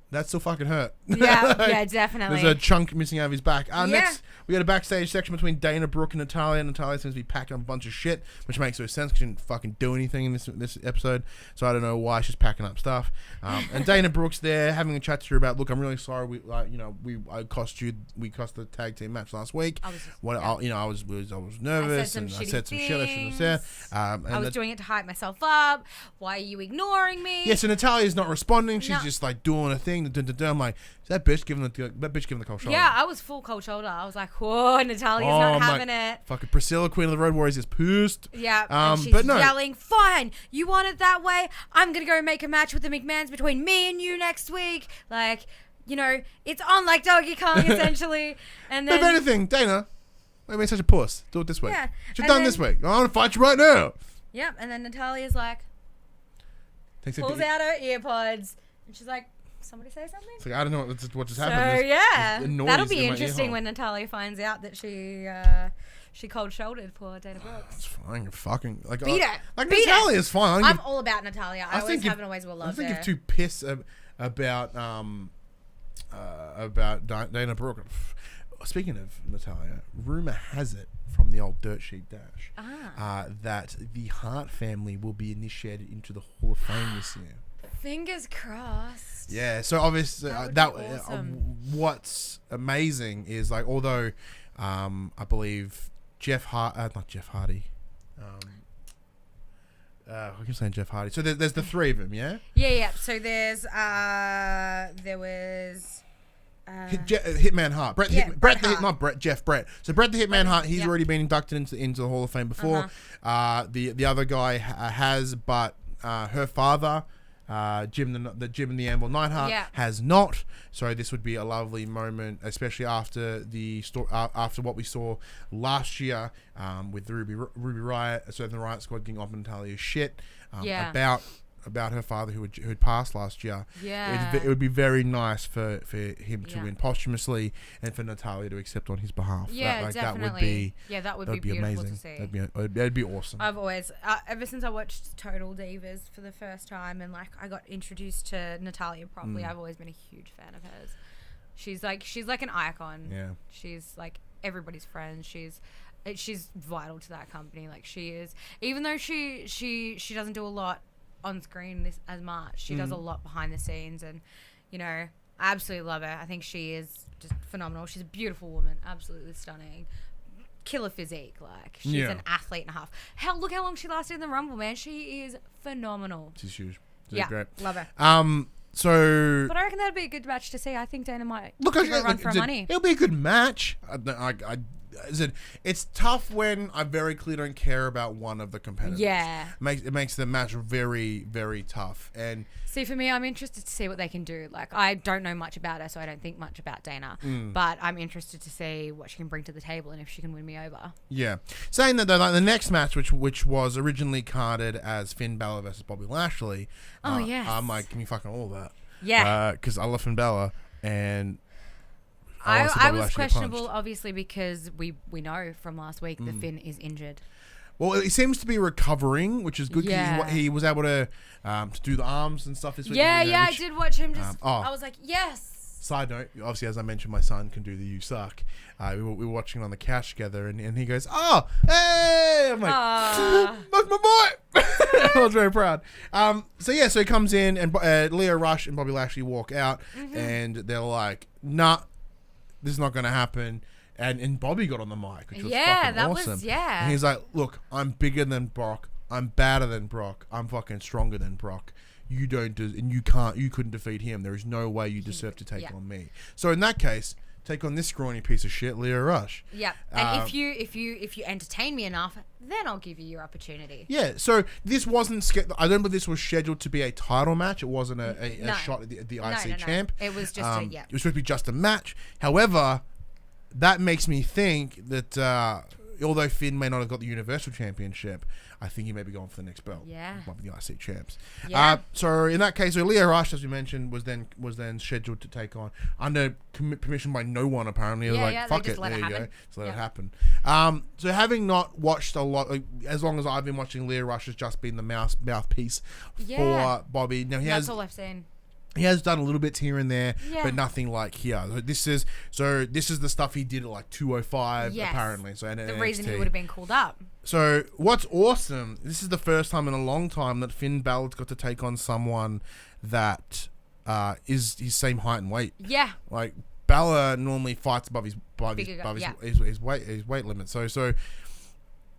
that still fucking hurt. Yeah, definitely. There's a chunk missing out of his back. Next, we got a backstage section between Dana Brooke and Natalya. Natalia seems to be packing up a bunch of shit, which makes no sense because she didn't fucking do anything in this episode. So I don't know why she's packing up stuff. And Dana Brooke's there having a chat to her about, look, I'm really sorry. We cost the tag team match last week. I was nervous and I said some shit I shouldn't have said. I was doing it to hype myself up. Why are you ignoring me? Yeah, so Natalia's not responding. She's just like doing a thing. I'm like, is that bitch giving the cold shoulder? Yeah, I was full cold shoulder. I was like, whoa, Natalia's not having it. Fucking Priscilla, Queen of the Road Warriors, is pissed. Yeah, and she's yelling, fine, you want it that way? I'm going to go make a match with the McMahons between me and you next week. Like, it's on like Doggy Kong, essentially. And then, if anything, Dana, why are you such a puss? Do it this week. Yeah. Should done this week. I want to fight you right now. Yep, and then Natalia's like, pulls out her earpods, and she's like, somebody say something? It's like, I don't know what just happened. So yeah, that'll be interesting when Natalya finds out that she cold shouldered poor Dana Brooks. It's fine, fucking like beat her. Like Natalia's fine. I'm all about Natalya. I always have and always will love her. I think if too pissed about Dana Brooke. Speaking of Natalya, rumor has it from the old Dirt Sheet Dash that the Hart family will be initiated into the Hall of Fame this year. Fingers crossed. Yeah, so obviously what's amazing is, like, although I believe not Jeff Hardy. I keep saying Jeff Hardy. So there's the three of them, yeah. Yeah. So there was. Hitman Hart. Brett. So Brett the Hitman Hart. He's already been inducted into the Hall of Fame before. The other guy has, but her father. Jim and the Amble Neidhart has not. So this would be a lovely moment, especially after after what we saw last year with the Ruby Riot, so the Riot Squad getting off Natalia's shit about her father who had passed last year. Yeah, it would be very nice for him to win posthumously and for Natalya to accept on his behalf. Yeah, definitely. That would be beautiful amazing to see. That'd be awesome. I've always, ever since I watched Total Divas for the first time and like I got introduced to Natalya properly, I've always been a huge fan of hers. She's like an icon. Yeah, she's like everybody's friend. She's vital to that company. Like she is, even though she doesn't do a lot on screen as much. She does a lot behind the scenes, and I absolutely love her. I think she is just phenomenal. She's a beautiful woman, absolutely stunning. killer physique. Like, she's an athlete and a half. Look how long she lasted in the Rumble, man. She is phenomenal. She's huge. She's great. Love her. So, but I reckon that'd be a good match to see. I think Dana might run for money. It'll be a good match. It's tough when I very clearly don't care about one of the competitors. Yeah. It makes the match very, very tough. And see, for me, I'm interested to see what they can do. Like, I don't know much about her, so I don't think much about Dana. But I'm interested to see what she can bring to the table and if she can win me over. Yeah. Saying that, though, like, the next match, which was originally carded as Finn Balor versus Bobby Lashley. Yes. I'm like, give me fucking all that. Yeah. Because I love Finn Balor, and I was questionable, obviously, because we know from last week that Finn is injured. Well, he seems to be recovering, which is good because he was able to do the arms and stuff this week. I did watch him just... I was like, yes! Side note, obviously, as I mentioned, my son can do the You Suck. We were watching it on the couch together, and he goes, oh, hey! I'm like, that's my boy! I was very proud. So he comes in, and Lio Rush and Bobby Lashley walk out, and they're like, nah, this is not going to happen. And Bobby got on the mic, which was fucking awesome. And he's like, look, I'm bigger than Brock. I'm badder than Brock. I'm fucking stronger than Brock. You couldn't defeat him. There is no way you deserve to take on me. So in that case, take on this scrawny piece of shit, Lio Rush. Yeah. And if you entertain me enough, then I'll give you your opportunity. Yeah. So this wasn't I don't believe this was scheduled to be a title match. It wasn't a shot at the IC champ. It was just it was supposed to be just a match. However, that makes me think that although Finn may not have got the Universal Championship, I think he may be going for the next belt. Yeah. One of the IC champs. Yeah. So in that case, Lio Rush, as we mentioned, was then scheduled to take on under permission by no one apparently. Fuck it, there you go. So let it happen. So having not watched a lot, as long as I've been watching, Lio Rush has just been the mouthpiece for Bobby. Now that's all I've seen. He has done a little bit here and there, but nothing like here. This is the stuff he did at like 205 apparently. So the reason he would have been called up. So what's awesome? This is the first time in a long time that Finn Balor's got to take on someone that is his same height and weight. Yeah. Like Balor normally fights above his weight limit. So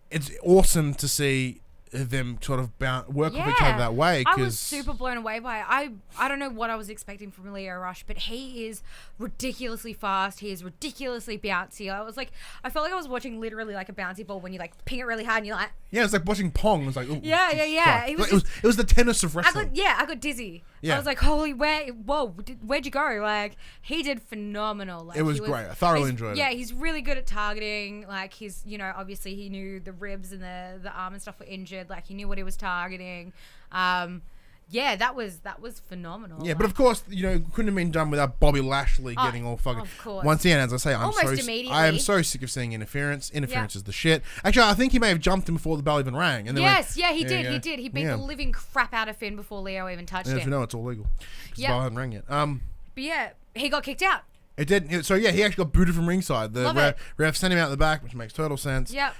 it's awesome to see them sort of work with each other that way. I was super blown away by it. I don't know what I was expecting from Lio Rush, but he is ridiculously fast. He is ridiculously bouncy. I felt like I was watching literally like a bouncy ball when you like ping it really hard and you're like... Yeah, it's like watching Pong. It was like... Ooh, yeah. It was the tennis of wrestling. I got dizzy. Yeah. I was like, where'd you go? Like, he did phenomenal. Like, it was great. I thoroughly enjoyed it. Yeah, he's really good at targeting. Like, he's, obviously he knew the ribs and the arm and stuff were injured. Like, he knew what he was targeting. That was phenomenal. Yeah, but of course, couldn't have been done without Bobby Lashley getting all fucking... Of course. Once again, as I say, I am so sick of seeing interference. Interference is the shit. Actually, I think he may have jumped him before the bell even rang. And he did. He beat the living crap out of Finn before Lio even touched him. As you know, it's all legal. Because the bell hadn't rang yet. But yeah, he got kicked out. It did. So yeah, he actually got booted from ringside. The ref sent him out the back, which makes total sense. Yep.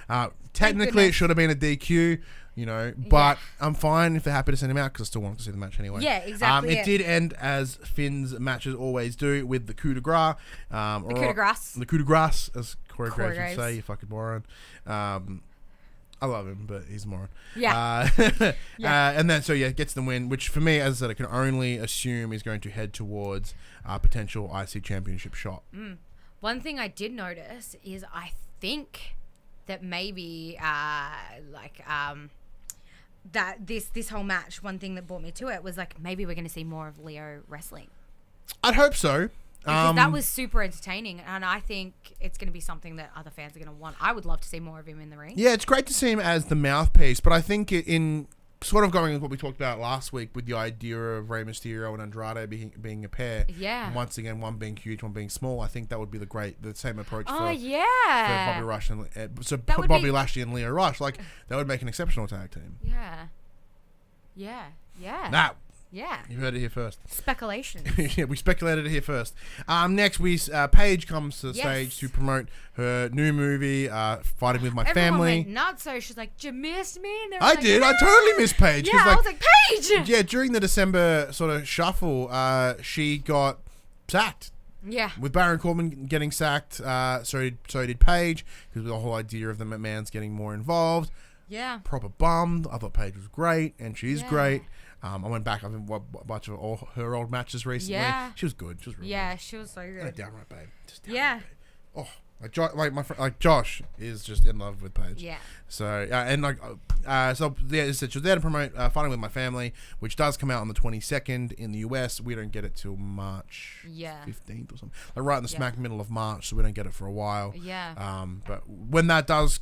Technically, it should have been a DQ. But I'm fine if they're happy to send him out because I still want to see the match anyway. Yeah, exactly. It did end as Finn's matches always do with the coup de grace. The coup de grace, as Corey Graves would say, you fucking moron. I love him, but he's a moron. Yeah. And then, gets the win, which for me, as I said, I can only assume is going to head towards a potential IC championship shot. One thing I did notice is I think that maybe, that this whole match, one thing that brought me to it was like maybe we're going to see more of Lio wrestling. I'd hope so. Because that was super entertaining, and I think it's going to be something that other fans are going to want. I would love to see more of him in the ring. Yeah, it's great to see him as the mouthpiece, but I think in sort of going with what we talked about last week with the idea of Rey Mysterio and Andrade being a pair. Yeah. And once again, one being huge, one being small. I think that would be the same approach for Bobby Rush and Bobby Lashley and Lio Rush. Like, that would make an exceptional tag team. Yeah. Now. Yeah. You heard it here first. Speculation. Yeah, we speculated it here first. Next, Paige comes to the stage to promote her new movie, Fighting With My Family. Went nuts, so she's like, "You missed me?" And I did. I totally missed Paige. Yeah, I was like, Paige! Yeah, during the December sort of shuffle, she got sacked. Yeah. With Baron Corbin getting sacked, so did Paige, because the whole idea of the McMahons getting more involved. Yeah. Proper bummed. I thought Paige was great, and she is great. I went back. I've watched a bunch of all her old matches recently. Yeah. She was good. She was really good. She was so good. Yeah, downright babe. Just Yeah. Babe. Oh, like my friend, like Josh is just in love with Paige. Yeah. So and like so yeah, she was there to promote Fighting with My Family, which does come out on the 22nd in the US. We don't get it till March 15th or something, like right in the smack middle of March, so we don't get it for a while. Yeah. But when that does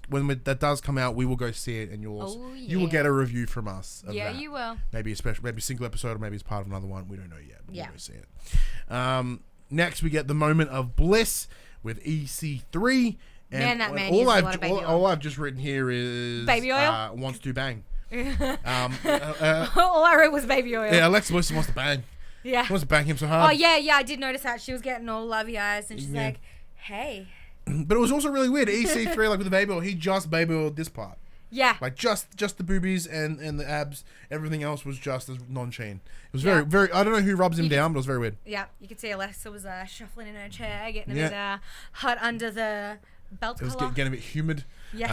come out, we will go see it, and you will get a review from us. Of that. You will. Maybe a single episode, or maybe it's part of another one. We don't know yet. We'll go see it. Next, we get the moment of bliss with EC3. And man, that man uses a lot of baby oil. All I've just written here is baby oil. Wants to bang. All I wrote was baby oil. Yeah, Alexa Bliss wants to bang. Yeah. She wants to bang him so hard. Oh yeah, I did notice that. She was getting all lovey eyes, and she's like, "Hey." But it was also really weird. EC3, like with the baby oil, he just baby oiled this part. Yeah. Like just the boobies and the abs. Everything else was just as non-chain. It was very. I don't know who rubs him down, but it was very weird. Yeah, you could see Alexa was shuffling in her chair, getting a bit hot under the belt collar. It was getting a bit humid. Yes.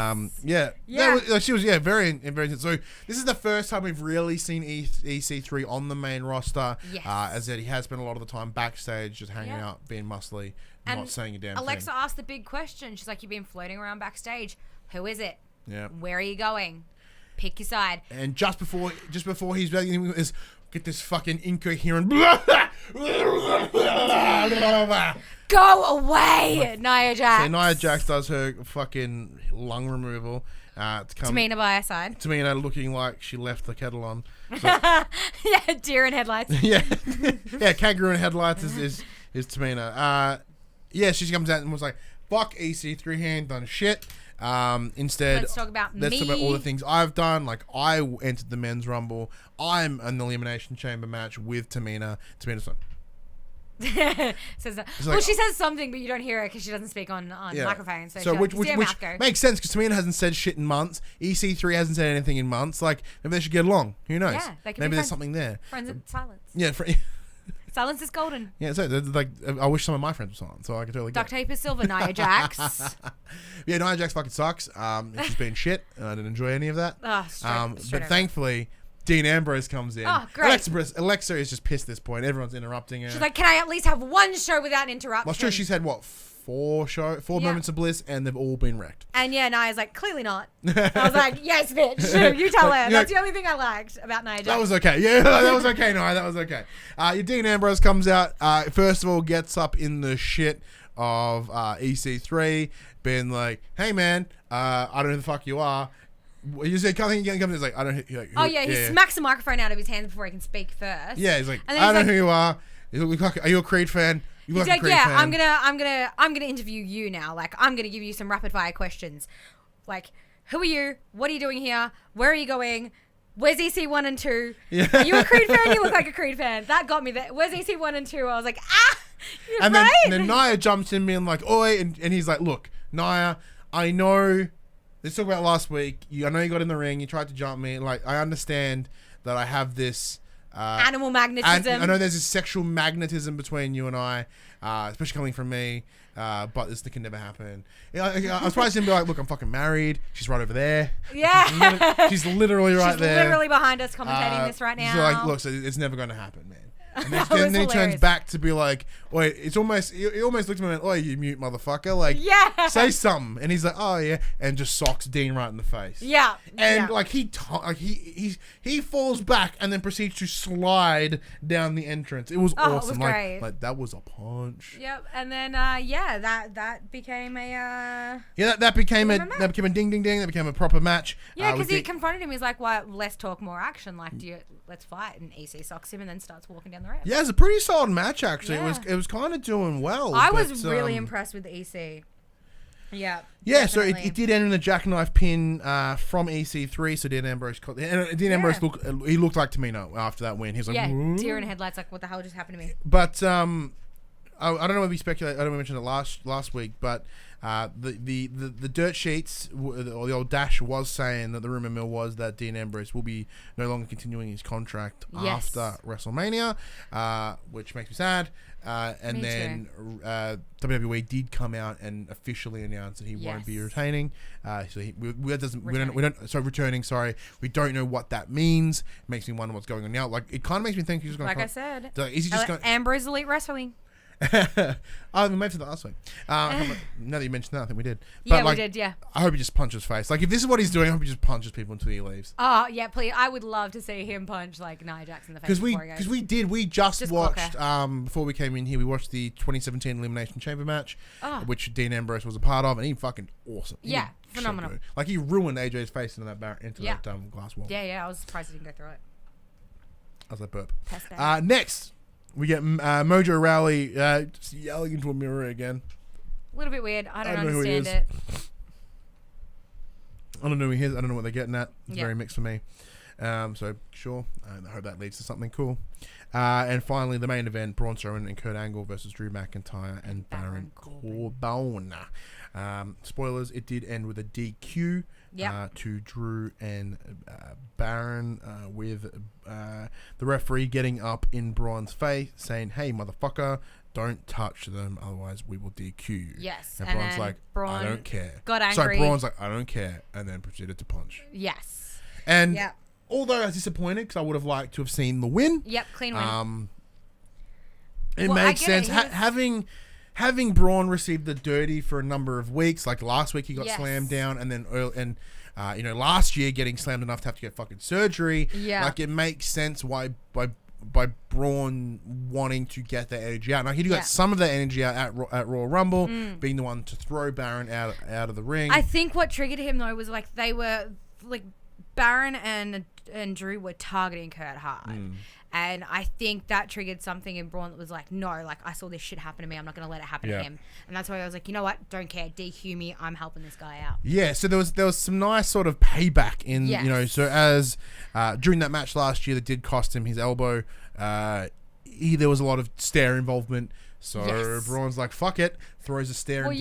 She was very very. So this is the first time we've really seen EC3 on the main roster. Yes. As that he has spent a lot of the time backstage, just hanging out, being muscly, and not saying a damn Alexa thing. asked the big question. She's like, "You've been floating around backstage. Who is it? Yeah. Where are you going? Pick your side." And just before he's ready, is get this fucking incoherent. Go away, Nia Jax. So Nia Jax does her fucking lung removal. Tamina by her side. Tamina looking like she left the kettle on. So, yeah, deer in headlights. yeah, kangaroo in headlights is Tamina. She comes out and was like, "Fuck EC3, he ain't done shit." Instead, let's talk about all the things I've done. Like, I entered the men's rumble. I'm in the Elimination Chamber match with Tamina. Tamina's like, says that. Like, she says something, but you don't hear it because she doesn't speak on microphone. So which makes sense because Tamina hasn't said shit in months. EC3 hasn't said anything in months. Like, maybe they should get along. Who knows? Yeah, they can maybe be there's something there. Friends in silence. Yeah, silence is golden. Yeah, so like I wish some of my friends were silent, so I could totally duct tape is silver. Nia Jax. Yeah, Nia Jax fucking sucks. She's been shit. I didn't enjoy any of that. But thankfully, Dean Ambrose comes in. Oh, great. Alexa is just pissed at this point. Everyone's interrupting her. She's like, "Can I at least have one show without interruption?" Well, sure, she's had what, four moments of bliss, and they've all been wrecked. And Nia's like, "Clearly not." I was like, "Yes, bitch. You tell her." That's the only thing I liked about Nia Jax. That was okay. Yeah, that was okay, Nia. That was okay. Dean Ambrose comes out. First of all, gets up in the shit of EC3, being like, "Hey, man, I don't know who the fuck you are." You say, "Come in," he's like, "I don't." Like, he smacks the microphone out of his hands before he can speak first. Yeah, he's like, "I don't know who you are. Are you a Creed fan?" He's like, "Yeah, I'm gonna interview you now. Like, I'm gonna give you some rapid fire questions. Like, who are you? What are you doing here? Where are you going? Where's EC 1 and 2? Yeah. Are you a Creed fan? You look like a Creed fan." That got me there. Where's EC 1 and 2? I was like, you're and right. Then Nia jumps in being like, "Oi," and he's like, "Look, Nia, I know. Let's talk about last week. I know you got in the ring. You tried to jump me. Like, I understand that I have this animal magnetism. I know there's this sexual magnetism between you and I, especially coming from me. But this can never happen." I was surprised him to be like, "Look, I'm fucking married. She's right over there. Yeah, she's literally right there. She's literally behind us commentating this right now." So like, look, so it's never going to happen, man. And then he turns back to be like, "Wait, it's almost." He almost looked at me and went, "Oh, you mute motherfucker! Like, say something." And he's like, "Oh yeah," and just socks Dean right in the face. Yeah, and like he falls back and then proceeds to slide down the entrance. It was awesome. It was great. Like that was a punch. Yep. And then that became a that became a ding ding ding. That became a proper match. Yeah, because he confronted him. He's like, "Why? Less talk, more action. Like, let's fight." And EC socks him and then starts walking down the ramp. Yeah, it's a pretty solid match actually. Yeah. It was kind of doing well. I was really impressed with the EC. Yeah. Yeah, definitely. So it did end in a jackknife pin from EC3. So Dean Ambrose Ambrose looked like Tamina after that win. He was like, deer in headlights. Like, what the hell just happened to me? But I don't know if we speculate. I don't know if we mentioned it last week, but The dirt sheets or the old dash was saying that the rumor mill was that Dean Ambrose will be no longer continuing his contract after WrestleMania, which makes me sad. And then WWE did come out and officially announce that he won't be retaining. So returning. Sorry, we don't know what that means. It makes me wonder what's going on now. Like, it kind of makes me think he's just going. Like I said, is he just going? Ambrose Elite Wrestling. We mentioned that last week. Now that you mentioned that, I think we did. But we did. Yeah. I hope he just punches his face. Like, if this is what he's doing, I hope he just punches people until he leaves. Oh yeah, please! I would love to see him punch like Nia Jax in the face. Because we just watched before we came in here. We watched the 2017 Elimination Chamber match, which Dean Ambrose was a part of, and he fucking awesome. Yeah, phenomenal. So like, he ruined AJ's face into that glass wall. Yeah. I was surprised he didn't go through it. I was like, burp. Next. We get Mojo Rawley just yelling into a mirror again. A little bit weird. I don't understand it. I don't know who he is. I don't know what they're getting at. It's very mixed for me. So, sure. I hope that leads to something cool. And finally, the main event, Braun Strowman and Kurt Angle versus Drew McIntyre and Baron Corbin. Spoilers, it did end with a DQ to Drew and Baron, with the referee getting up in Braun's face saying, "Hey, motherfucker, don't touch them, otherwise we will DQ you." Yes. And Braun's like, I don't care. Got angry. So Braun's like, I don't care, and then proceeded to punch. Yes. And although I was disappointed because I would have liked to have seen the win. Yep, clean win. It makes sense. Having Braun receive the dirty for a number of weeks, like last week he got slammed down, and then last year getting slammed enough to have to get fucking surgery. Yeah. Like, it makes sense why by Braun wanting to get that energy out. Now, he got some of that energy out at Royal Rumble, being the one to throw Baron out of the ring. I think what triggered him, though, was like they were like Baron and Drew were targeting Curt hard. And I think that triggered something in Braun that was like, no, like, I saw this shit happen to me. I'm not going to let it happen to him. And that's why I was like, you know what? Don't care. DQ me. I'm helping this guy out. Yeah. So there was some nice sort of payback in, so as during that match last year that did cost him his elbow, there was a lot of stare involvement. So Braun's like, fuck it, throws a stare.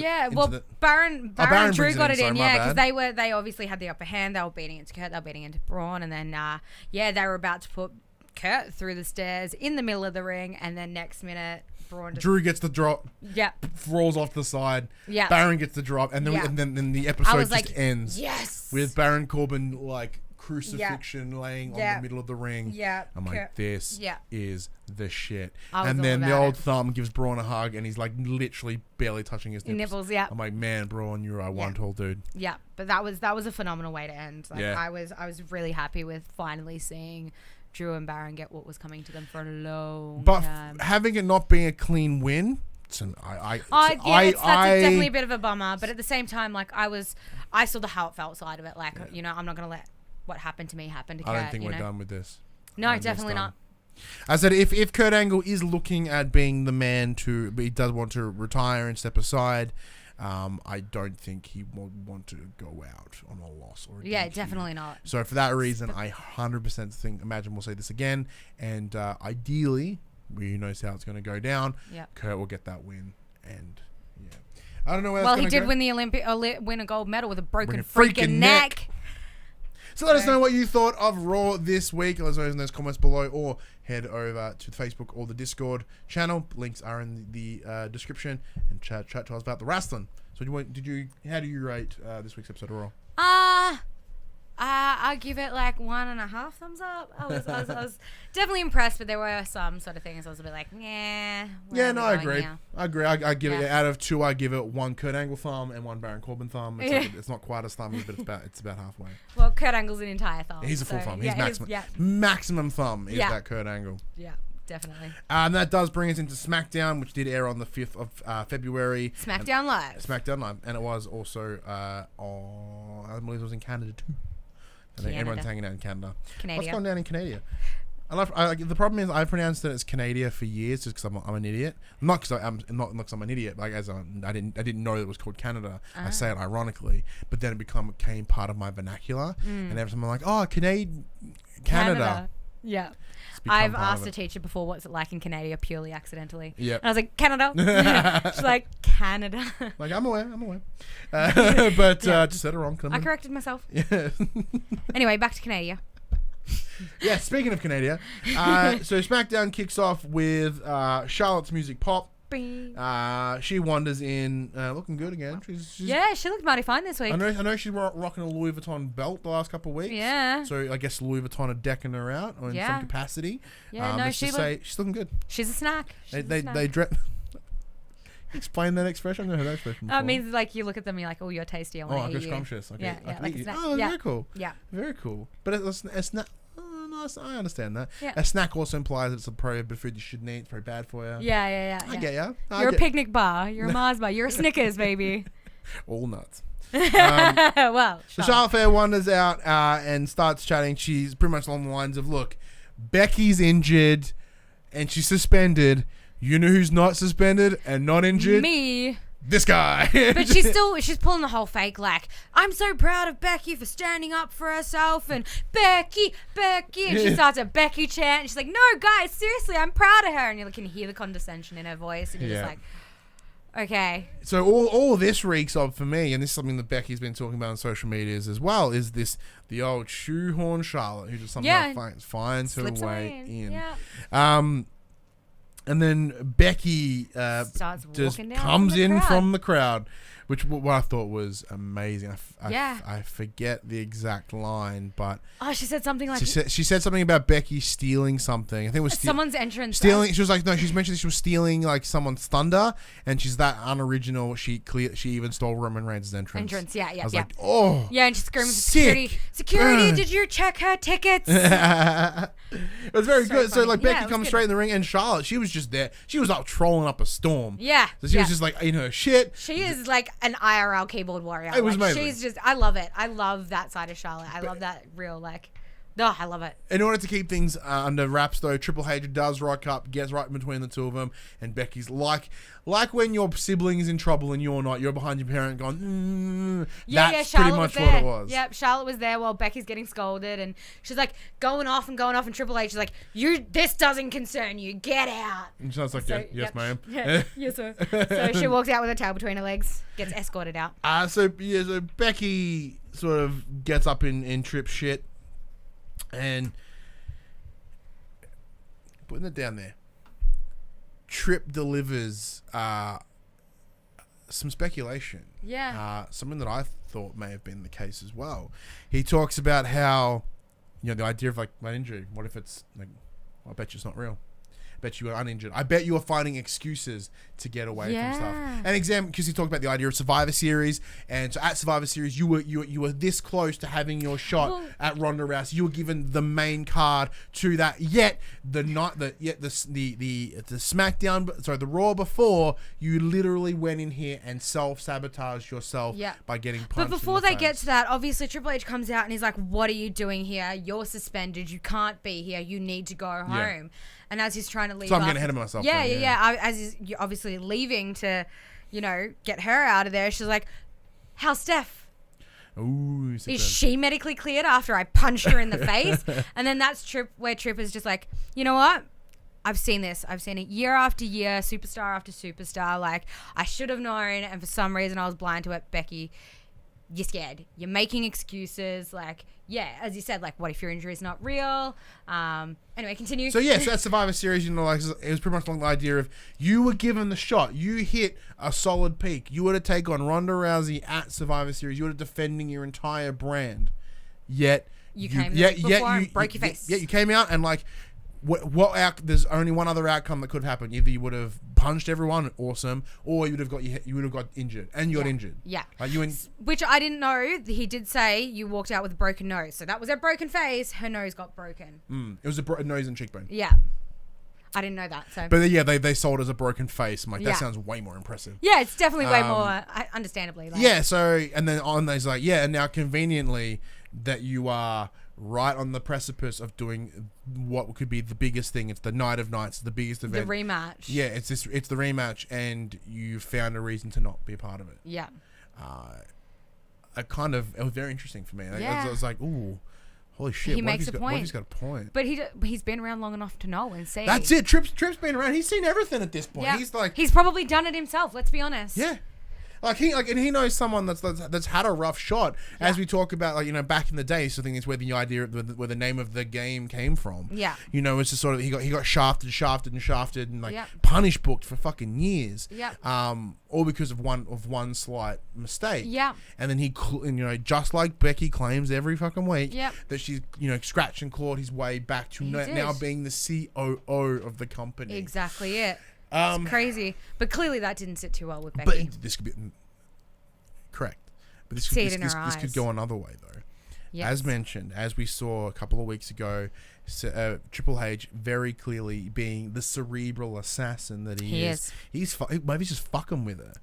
Baron and Drew got it in, because they obviously had the upper hand. They were beating into Curt, they were beating into Braun, and then they were about to put Curt through the stairs in the middle of the ring, and then next minute Drew gets the drop. Rolls off to the side. Baron gets the drop, and then the episode just ends. With Baron Corbin like crucifixion laying on the middle of the ring. I'm like, this is the shit. And then the old thumb gives Braun a hug, and he's like literally barely touching his nipples. I'm like, man, Braun, you're a one tall dude. But that was a phenomenal way to end. Like, I was really happy with finally seeing Drew and Baron get what was coming to them for a long time. But having it not being a clean win, that's definitely a bit of a bummer. But at the same time, like, I saw the how it felt side of it. Like, I'm not gonna let what happened to me happen to Curt. I don't think we're done with this. No, definitely not. I said if Kurt Angle is looking at being the man he does want to retire and step aside. I don't think he would want to go out on a loss or a DQ. Definitely not. So for that reason, I 100% imagine we'll see this again, and ideally, who knows how it's going to go down. Curt will get that win, and I don't know where. Well, he did win the win a gold medal with a broken freaking neck. So let us know what you thought of Raw this week. Let us know in those comments below, or head over to the Facebook or the Discord channel. Links are in the description, and chat to us about the wrestling. So how do you rate this week's episode of Raw? I give it like 1.5 thumbs up. I was definitely impressed, but there were some sort of things I was a bit like, I agree. I give it out of 2. I give it 1 Kurt Angle thumb and 1 Baron Corbin thumb. It's not quite as thummy, but it's about halfway. Well, Kurt Angle's an entire thumb. He's a full thumb. He's maximum thumb is that Kurt Angle. Yeah. Definitely. And that does bring us into SmackDown, which did air on the 5th of February. SmackDown Live. And it was also I believe it was in Canada too. I think everyone's hanging out in Canada. What's going down in Canada? The problem is I've pronounced it as Canada for years just because I'm an idiot. Not because I'm an idiot. Like I didn't know it was called Canada. I say it ironically, but then it became part of my vernacular. And every time I'm like, oh, Canada. Yeah. It's become I've part of asked a it. teacher before what's it like in Canada purely accidentally. Yeah. And I was like, Canada. She's like, Canada. Like, I'm aware. But just said it wrong. I corrected myself. Yeah. Anyway, back to Canada. Yeah, speaking of Canada, so SmackDown kicks off with Charlotte's music pop. She wanders in, looking good again. She's Yeah, she looked mighty fine this week. I know she's rocking a Louis Vuitton belt the last couple of weeks. Yeah. So I guess Louis Vuitton are decking her out or in some capacity. Yeah, no, she's looking good. She's a snack. They explain that expression. I've never heard that expression before. It means like you look at them and you're like, oh, you're tasty. I want to eat you. Scrumptious. Okay. Yeah, like a snack. Oh, Yeah. very cool. Yeah. Very cool. But a snack. I understand that. Yeah. A snack also implies it's a probably food you shouldn't eat. It's very bad for you. Yeah. I get ya. You're a picnic bar. You're a Mars bar. You're a Snickers, baby. All nuts. Well, So Charlotte Flair wanders out and starts chatting. She's pretty much along the lines of, look, Becky's injured and she's suspended. You know who's not suspended and not injured? Me. This guy. But she's pulling the whole fake, like, I'm so proud of Becky for standing up for herself, and Becky, and she starts a Becky chant, and she's like, no, guys, seriously, I'm proud of her, and you can hear the condescension in her voice, and you're just like, okay. So all this reeks of, for me, and this is something that Becky's been talking about on social medias as well, is the old shoehorn Charlotte, who just somehow finds her way in. Yeah. And then Becky just comes in from the crowd, which what I thought was amazing. I forget the exact line, but she said something like she said something about Becky stealing something. I think it was someone's entrance. Stealing. She was like, no, she's mentioned she was stealing like someone's thunder, and she's that unoriginal. She even stole Roman Reigns' entrance. Yeah. I was like, oh, yeah, and she's screaming for security. Security, did you check her tickets? It was very good. Funny. So like Becky comes straight in the ring, and Charlotte, she was just there. She was up trolling up a storm. Yeah. So she was just like in her shit. She is like an IRL keyboard warrior. It was amazing. She's just, I love it. I love that side of Charlotte. I love that real I love it. In order to keep things under wraps, though, Triple H does rock up, gets right in between the two of them, and Becky's like when your sibling is in trouble and you're not, you're behind your parent going, that's pretty much what it was. Yep, Charlotte was there while Becky's getting scolded, and she's like going off, and Triple H is like, this doesn't concern you, get out. And Charlotte's like, yes, ma'am. Yeah, yes, sir. So she walks out with her tail between her legs, gets escorted out. So Becky sort of gets up in Trip shit, and putting it down there. Trip delivers some speculation. Yeah. Something that I thought may have been the case as well. He talks about how, the idea of like my injury. What if it's like, I bet you it's not real. I bet you were uninjured. I bet you were finding excuses to get away from stuff. An example, because he talked about the idea of Survivor Series, and so at Survivor Series, you were this close to having your shot at Ronda Rousey. You were given the main card to that. Yet the SmackDown, sorry, the Raw before, you literally went in here and self-sabotaged yourself by getting punched. But before they get to that, obviously Triple H comes out and he's like, "What are you doing here? You're suspended. You can't be here. You need to go home." Yeah. And as he's trying to leave, so I'm getting ahead of myself. As he's obviously leaving to, get her out of there, she's like, "How's Steph? Ooh, is she medically cleared after I punched her in the face?" And then that's where Tripp is just like, you know what? I've seen this. I've seen it year after year, superstar after superstar. Like, I should have known, and for some reason I was blind to it. Becky, you're scared. You're making excuses. Like, as you said, like, what if your injury is not real? Anyway, continue. So that Survivor Series, it was pretty much along the idea of you were given the shot. You hit a solid peak. You were to take on Ronda Rousey at Survivor Series. You were defending your entire brand. Yet you came before and broke your face. Yeah, you came out and like, there's only one other outcome that could happen. Either you would have punched everyone, awesome, or you would have got injured, and you got injured. Yeah. Which I didn't know. He did say you walked out with a broken nose, so that was her broken face. Her nose got broken. It was a nose and cheekbone. Yeah. I didn't know that. So. But they sold it as a broken face. I'm like, that sounds way more impressive. Yeah, it's definitely way more, understandably. So, and then on there's like, and now conveniently that you are right on the precipice of doing what could be the biggest thing. It's the night of nights, the biggest event. The rematch. Yeah, it's the rematch, and you found a reason to not be a part of it. Yeah. It was very interesting for me. I was like, ooh, Holy shit! He makes a point. What if he's got a point? But he's been around long enough to know and see. That's it. Tripp's been around. He's seen everything at this point. Yeah. He's probably done it himself. Let's be honest. Yeah. And he knows someone that's had a rough shot. Yeah. As we talk about, back in the day, so I think it's where the idea where the name of the game came from. Yeah. It's just sort of he got shafted and punish booked for fucking years. Yeah. All because of one slight mistake. Yeah. And then he just like Becky claims every fucking week. Yeah. That she's scratched and clawed his way back to now being the COO of the company. Exactly it. It's crazy, but clearly that didn't sit too well with Becky. But this could be correct. But this could go another way though. Yes. As mentioned, as we saw a couple of weeks ago, Triple H very clearly being the cerebral assassin that he is. Maybe he's just fucking with her,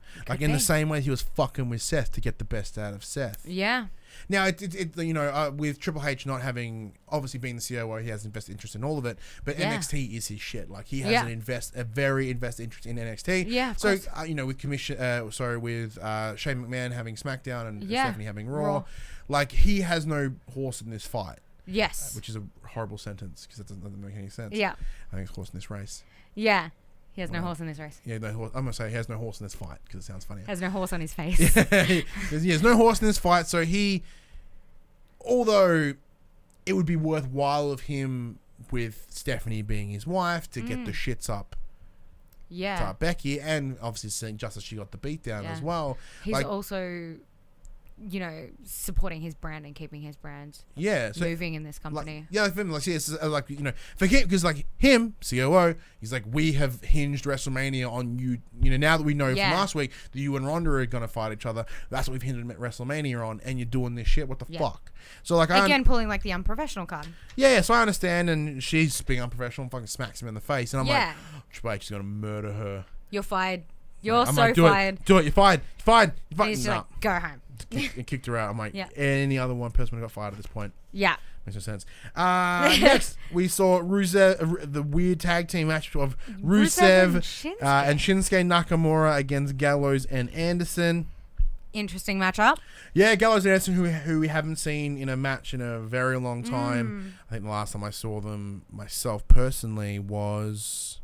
in the same way he was fucking with Seth to get the best out of Seth. Yeah. Now, with Triple H not having obviously being the COO, he has an invested interest in all of it. But NXT is his shit. Like he has a very invested interest in NXT. Yeah. So with with Shane McMahon having SmackDown and Stephanie having Raw, he has no horse in this fight. Yes. Which is a horrible sentence because that doesn't make any sense. Yeah. I think it's horse in this race. Yeah. He has no horse in this race. Yeah, no horse. I'm going to say he has no horse in this fight because it sounds funny. Has no horse on his face. He has no horse in this fight. So although it would be worthwhile of him with Stephanie being his wife to get the shits up to Becky and obviously seeing just as she got the beat down as well. He's also... supporting his brand and keeping his brand moving in this company. For him, because him, COO, he's like, we have hinged WrestleMania on you. Now that we know from last week that you and Ronda are going to fight each other, that's what we've hinged WrestleMania on, and you're doing this shit. What the fuck? So again, pulling the unprofessional card. Yeah, so I understand, and she's being unprofessional and fucking smacks him in the face, and I'm like, Triple H is going to murder her. You're fired. You're fired. Do it. You're fired. And he's just go home. And kicked her out. I'm like, any other one person would have got fired at this point. Yeah. Makes no sense. Next, we saw Rusev, the weird tag team match of Rusev and Shinsuke Nakamura against Gallows and Anderson. Interesting matchup. Yeah, Gallows and Anderson, who we haven't seen in a match in a very long time. I think the last time I saw them myself personally was...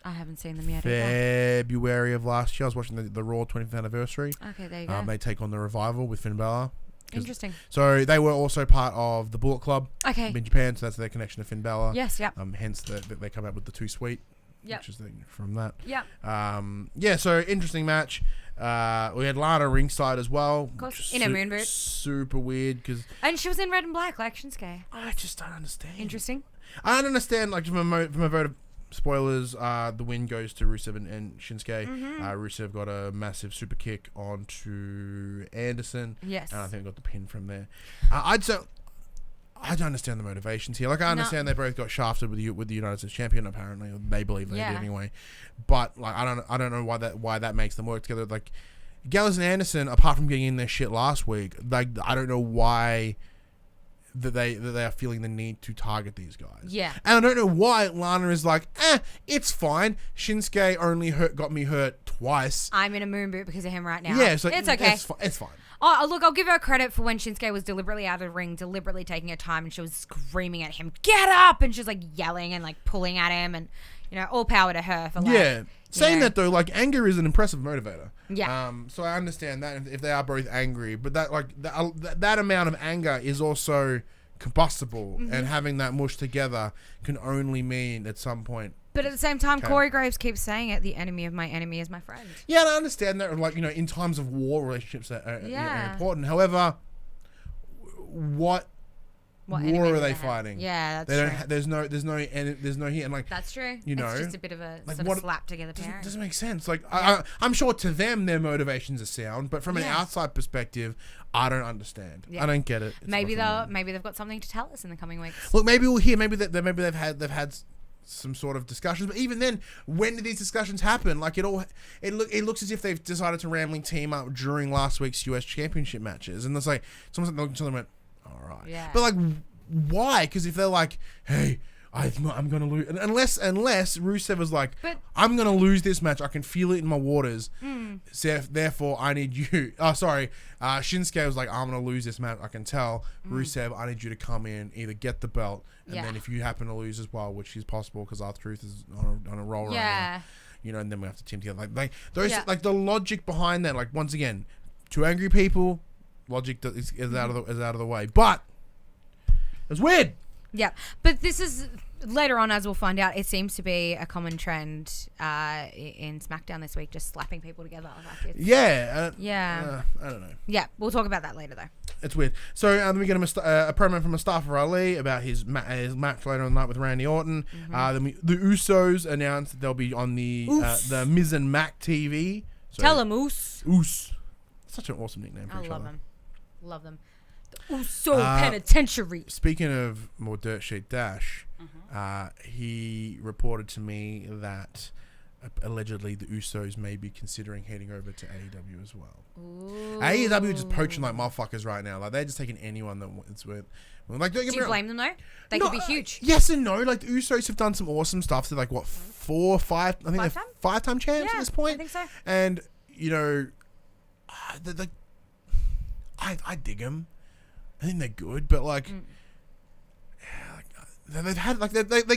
I haven't seen them yet. February of last year. I was watching the Raw 20th anniversary. Okay, there you go. They take on the Revival with Finn Balor. Interesting. So they were also part of the Bullet Club in Japan, so that's their connection to Finn Balor. Yes, yep. Hence they come out with the Too Sweet, which is from that. Yep. So interesting match. We had Lana ringside as well. Of course, in a moon boot. Super weird. And she was in red and black like Shinsuke. I just don't understand. Interesting. I don't understand, from a vote of spoilers, the win goes to Rusev and Shinsuke. Rusev got a massive super kick onto Anderson. Yes. And I think got the pin from there. I don't understand the motivations here. I understand they both got shafted with the United States champion, apparently. They believe they did anyway. But I don't know why that makes them work together. Gallows and Anderson, apart from getting in their shit last week, I don't know why that they are feeling the need to target these guys. Yeah. And I don't know why Lana is like, it's fine. Shinsuke only got me hurt twice. I'm in a moon boot because of him right now. Yeah, it's okay. It's fine. Oh, look, I'll give her credit for when Shinsuke was deliberately out of the ring, deliberately taking her time, and she was screaming at him, get up! And she was yelling and pulling at him, and all power to her for saying that though, anger is an impressive motivator. Yeah. So I understand that if they are both angry, but that that amount of anger is also combustible, and having that mush together can only mean at some point. But at the same time, Corey Graves keeps saying it: the enemy of my enemy is my friend. Yeah, and I understand that. In times of war, relationships are important. However, what war are they fighting? Yeah, that's true. There's no here, and that's true. It's just a bit of a sort of slap together pairing. Doesn't make sense. I'm sure to them their motivations are sound, but from an outside perspective, I don't understand. Yeah. I don't get it. Maybe they've got something to tell us in the coming weeks. Look, maybe we'll hear. Maybe they've had some sort of discussions, but even then, when did these discussions happen? It looks as if they've decided to randomly team up during last week's US Championship matches, and it's someone went, all right, but why? Because if they're like, hey, I'm going to lose. Unless Rusev was like, But- I'm going to lose this match. I can feel it in my waters. So therefore, I need you. Oh, sorry. Shinsuke was like, I'm going to lose this match. I can tell. Rusev, I need you to come in, either get the belt, and then if you happen to lose as well, which is possible because R-Truth is on a roll right now. You know, and then we have to team together. Like those, like the logic behind that. Like once again, two angry people, logic is out of the way. But it's weird. Yeah, but this is later on, as we'll find out. It seems to be a common trend in SmackDown this week, just slapping people together. Like it's, I don't know. Yeah, we'll talk about that later, though. It's weird. So then we get a promo from Mustafa Ali about his match later on the night with Randy Orton. Then the Usos announced that they'll be on the Miz and Mac TV. So, Tell them, Oos. Oos. Such an awesome nickname for I each love other. them. Love them. The Uso Penitentiary. Speaking of more Dirt Sheet Dash, he reported to me that allegedly the Usos may be considering heading over to AEW as well. Ooh. AEW is just poaching like motherfuckers right now. Like they're just taking anyone that it's worth. Like, do you blame them though? They could be huge. Yes and no. Like the Usos have done some awesome stuff. They're like what 4, 5? I think they're 5-time champs at this point. I think so. And you know, I dig them. I think they're good, but like. They've had they're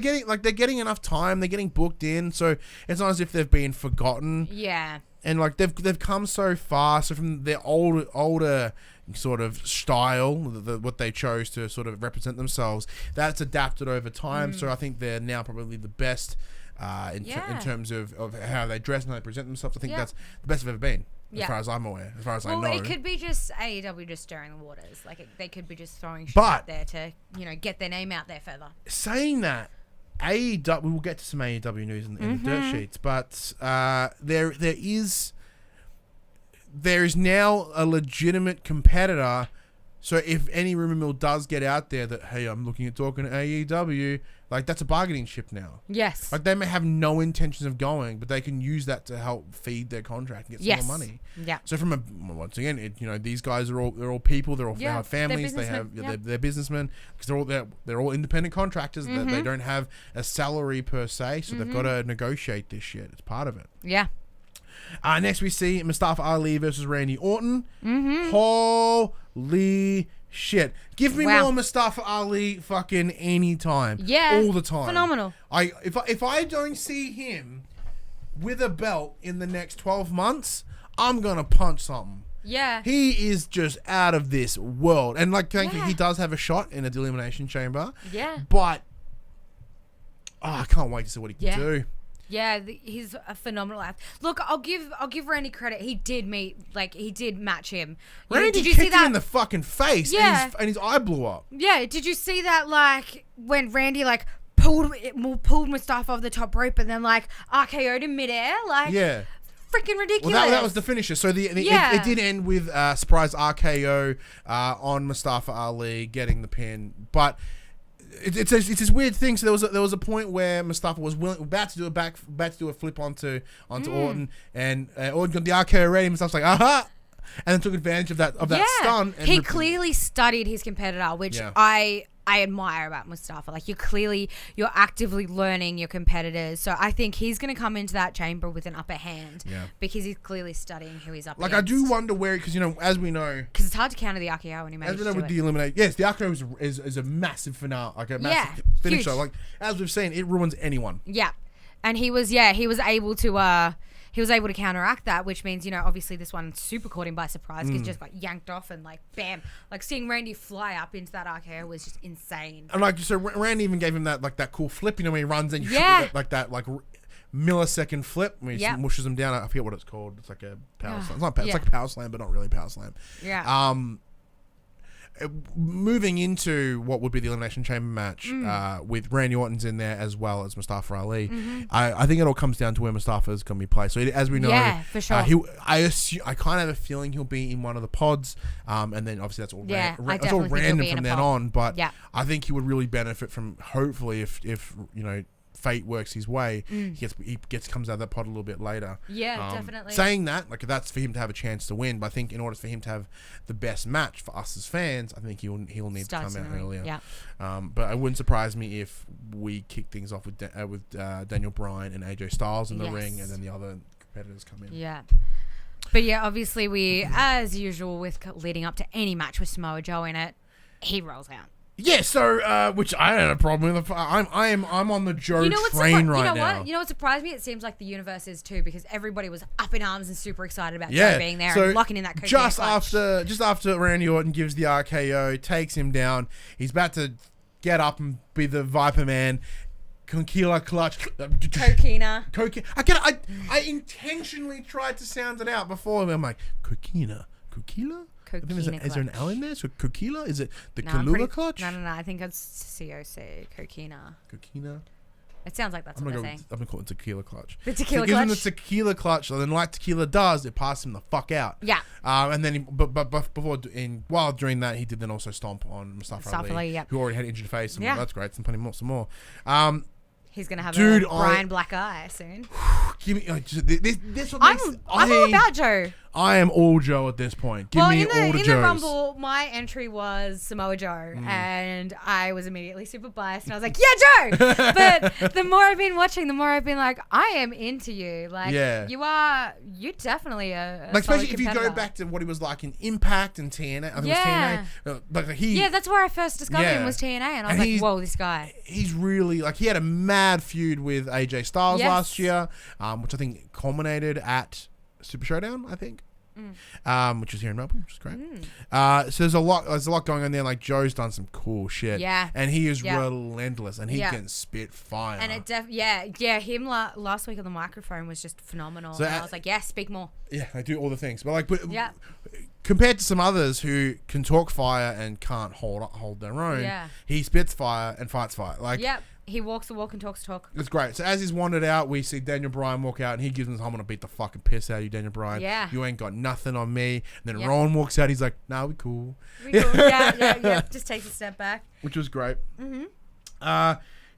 getting enough time. They're getting booked in, so it's not as if they've been forgotten. Yeah, and like they've come so far. So from their older sort of style, what they chose to sort of represent themselves, that's adapted over time. So I think they're now probably the best in terms of how they dress and how they present themselves. I think that's the best they've ever been. As far as I'm aware, as far as I know. It could be just AEW just stirring the waters. Like they could be just throwing shit out there to, get their name out there further. Saying that, AEW, we will get to some AEW news in the dirt sheets, but there is now a legitimate competitor. So if any rumor mill does get out there that, hey, I'm looking at talking to AEW, like that's a bargaining chip now. Yes. Like they may have no intentions of going, but they can use that to help feed their contract and get some more money. Yeah. So once again, these guys are all people. They have families. They have they're businessmen because they're all independent contractors. They don't have a salary per se, so they've got to negotiate this shit. It's part of it. Yeah. Next we see Mustafa Ali versus Randy Orton. Holy shit. Give me more Mustafa Ali fucking anytime. Yeah. All the time. Phenomenal. If I don't see him with a belt in the next 12 months, I'm going to punch something. Yeah. He is just out of this world. And thankfully he does have a shot in a Elimination Chamber. Yeah. But I can't wait to see what he can do. Yeah, he's a phenomenal athlete. Look, I'll give Randy credit. He did match him. Randy did you kicked see that him in the fucking face, and his eye blew up. Yeah, did you see that? When Randy pulled Mustafa off the top rope and then RKO'd him midair, freaking ridiculous. Well, that was the finisher. So it did end with surprise RKO on Mustafa Ali getting the pin, but. It's this weird thing. So there was a point where Mustafa was about to do a flip onto Orton, and Orton got the RKO ready. Mustafa's like, aha, and then took advantage of that stun. And he clearly studied his competitor, which I admire about Mustafa. You're actively learning your competitors. So I think he's going to come into that chamber with an upper hand because he's clearly studying who he's up against. I do wonder where, because as we know, because it's hard to counter the RKO when he manages to do it. The eliminate, the RKO is a massive finale, a massive finisher. Huge. As we've seen, it ruins anyone. Yeah, and he was able to. He was able to counteract that, which means, obviously this one super caught him by surprise because he just got yanked off and bam. Seeing Randy fly up into that RKO was just insane. And so Randy even gave him that cool flip, when he runs and millisecond flip where he mushes him down. I forget what it's called. It's like a power slam. It's like a power slam, but not really a power slam. Yeah. Moving into what would be the Elimination Chamber match with Randy Orton's in there as well as Mustafa Ali, I think it all comes down to where Mustafa is going to be placed. So as we know, for sure. I kind of have a feeling he'll be in one of the pods, and then obviously that's all that's all random from then on. But I think he would really benefit from hopefully if fate works his way, he comes out of that pot a little bit later. Yeah, definitely. Saying that, like, that's for him to have a chance to win. But I think in order for him to have the best match for us as fans, I think he'll need to come out earlier. Yeah. But it wouldn't surprise me if we kick things off with Daniel Bryan and AJ Styles in the ring, and then the other competitors come in. Yeah. But yeah, obviously we, as usual, with leading up to any match with Samoa Joe in it, he rolls out. Yeah, so which I don't have a problem with. I'm on the Joe train right now. You know what surprised me? It seems like the universe is too, because everybody was up in arms and super excited about Joe being there and locking in that cocaine just clutch. after Randy Orton gives the RKO, takes him down, he's about to get up and be the Viper Man. Coquina clutch. Coquina. I intentionally tried to sound it out before. I'm like, Coquina. Is there an L in there? So Coquina? Is it the Kalula clutch? No. I think it's COC. Coquina. It sounds like that's what they're saying. I'm going to call it tequila clutch. The tequila clutch? Gives him the tequila clutch, and then like tequila does, it passes him the fuck out. Yeah. And then, while during that, he did then also stomp on Mustafa Ali, who already had injured face. And that's great. Some more. He's going to have a Bryan black eye soon. Give me this one. I'm all about Joe. I am all Joe at this point. Give me all the Joes. In the Rumble, my entry was Samoa Joe, and I was immediately super biased, and I was like, yeah, Joe! But the more I've been watching, the more I've been like, I am into you. Like, you're definitely a like, especially solid if you go back to what he was like in Impact and TNA. I think it was TNA. That's where I first discovered him, was TNA, and I was like, whoa, this guy. He's really, like, he had a mad feud with AJ Styles last year, which I think culminated at Super Showdown, I think. Which is here in Melbourne, which is great. So there's a lot going on there. Like, Joe's done some cool shit, and he is relentless, and he can spit fire. And him last week on the microphone was just phenomenal. So, and I was like, speak more. Yeah, I do all the things, but compared to some others who can talk fire and can't hold their own, he spits fire and fights fire. Like, he walks the walk and talks the talk. It's great. So as he's wandered out, we see Daniel Bryan walk out, and he gives him, I'm going to beat the fucking piss out of you, Daniel Bryan. Yeah. You ain't got nothing on me. And then Rowan walks out. He's like, nah, we cool. Just takes a step back. Which was great.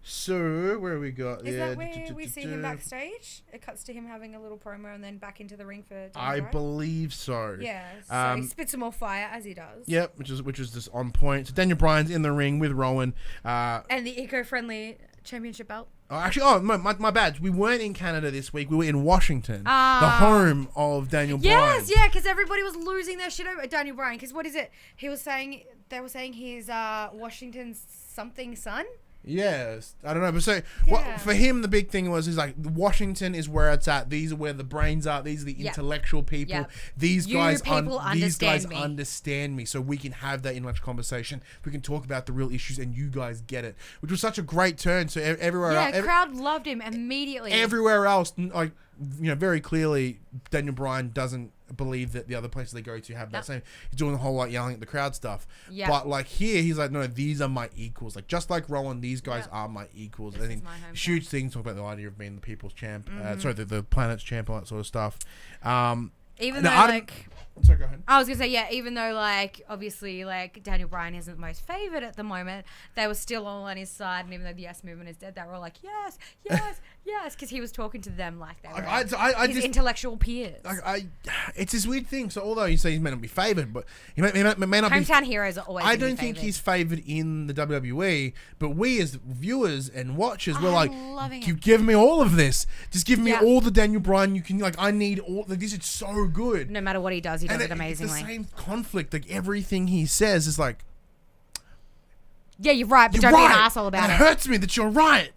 So, where have we got? Is that where we see him backstage? It cuts to him having a little promo and then back into the ring for Daniel I believe so. Yeah. So he spits some more fire, as he does. Yep, which is just on point. So Daniel Bryan's in the ring with Rowan. And the eco-friendly championship belt. My bad. We weren't in Canada this week. We were in Washington, the home of Daniel Bryan. Yes, because everybody was losing their shit over Daniel Bryan. Because what is it? They were saying he's Washington's something son. Yes, I don't know, but so for him, the big thing was, he's like, Washington is where it's at. These are where the brains are. These are the intellectual people. Yep. These guys understand me, so we can have that intellectual conversation. We can talk about the real issues, and you guys get it, which was such a great turn. So everywhere else, crowd loved him immediately. Everywhere else, like, very clearly, Daniel Bryan doesn't believe that the other places they go to have that same. He's doing the whole like yelling at the crowd stuff. Yeah. But like here, he's like, no, these are my equals. Like, just like Rowan, these guys are my equals. I think huge things talk about the idea of being the people's champ. The planet's champ, all that sort of stuff. Even though sorry, go ahead. I was gonna say, even though obviously Daniel Bryan isn't the most favored at the moment, they were still all on his side, and even though the Yes Movement is dead, they were all like, yes, because he was talking to them like they were his intellectual peers. It's this weird thing. So although you say he may not be favored, but he may not hometown heroes are always. I don't think he's favored in the WWE, but we as viewers and watchers, we're like, give me all of this. Just give me all the Daniel Bryan you can. Like, I need all. Like, this is so good. No matter what he does, he does it amazingly. It's the same conflict. Like, everything he says is like, yeah, you're right, but don't be an asshole about it. It hurts me that you're right.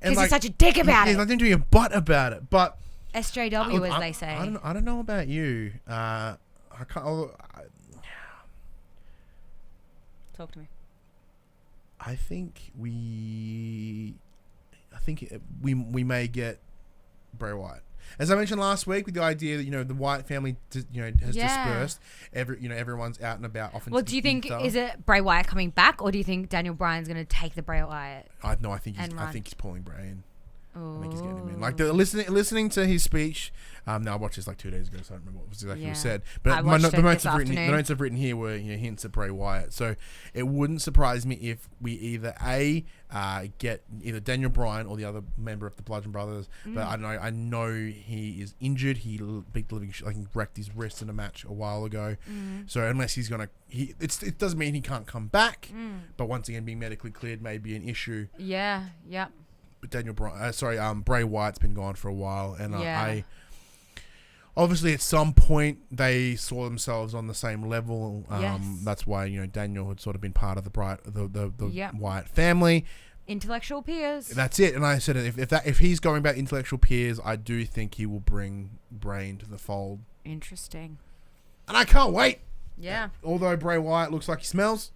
Because you're such a dick about it. There's nothing to be a butt about it. But SJW, as they say. I don't know about you. I can't. Talk to me. I think we may get Bray Wyatt. As I mentioned last week, with the idea that the Wyatt family has dispersed, everyone's out and about. Often. Well, do you think is it Bray Wyatt coming back, or do you think Daniel Bryan's going to take the Bray Wyatt? I think he's pulling Bray in. Nikki's getting him in. Like, listening to his speech. Now I watched this like 2 days ago, so I don't remember what was exactly was said. But the notes I've written here were hints at Bray Wyatt. So it wouldn't surprise me if we either get either Daniel Bryan or the other member of the Bludgeon Brothers. But I know he is injured. He wrecked his wrist in a match a while ago. So unless he's gonna, it doesn't mean he can't come back. But once again, being medically cleared may be an issue. Yeah. Yep. But Bray Wyatt's been gone for a while, and I. Obviously, at some point, they saw themselves on the same level. That's why Daniel had sort of been part of the Wyatt family. Intellectual peers. That's it. And I said, if he's going about intellectual peers, I do think he will bring Bray into the fold. Interesting. And I can't wait. Yeah. Although Bray Wyatt looks like he smells.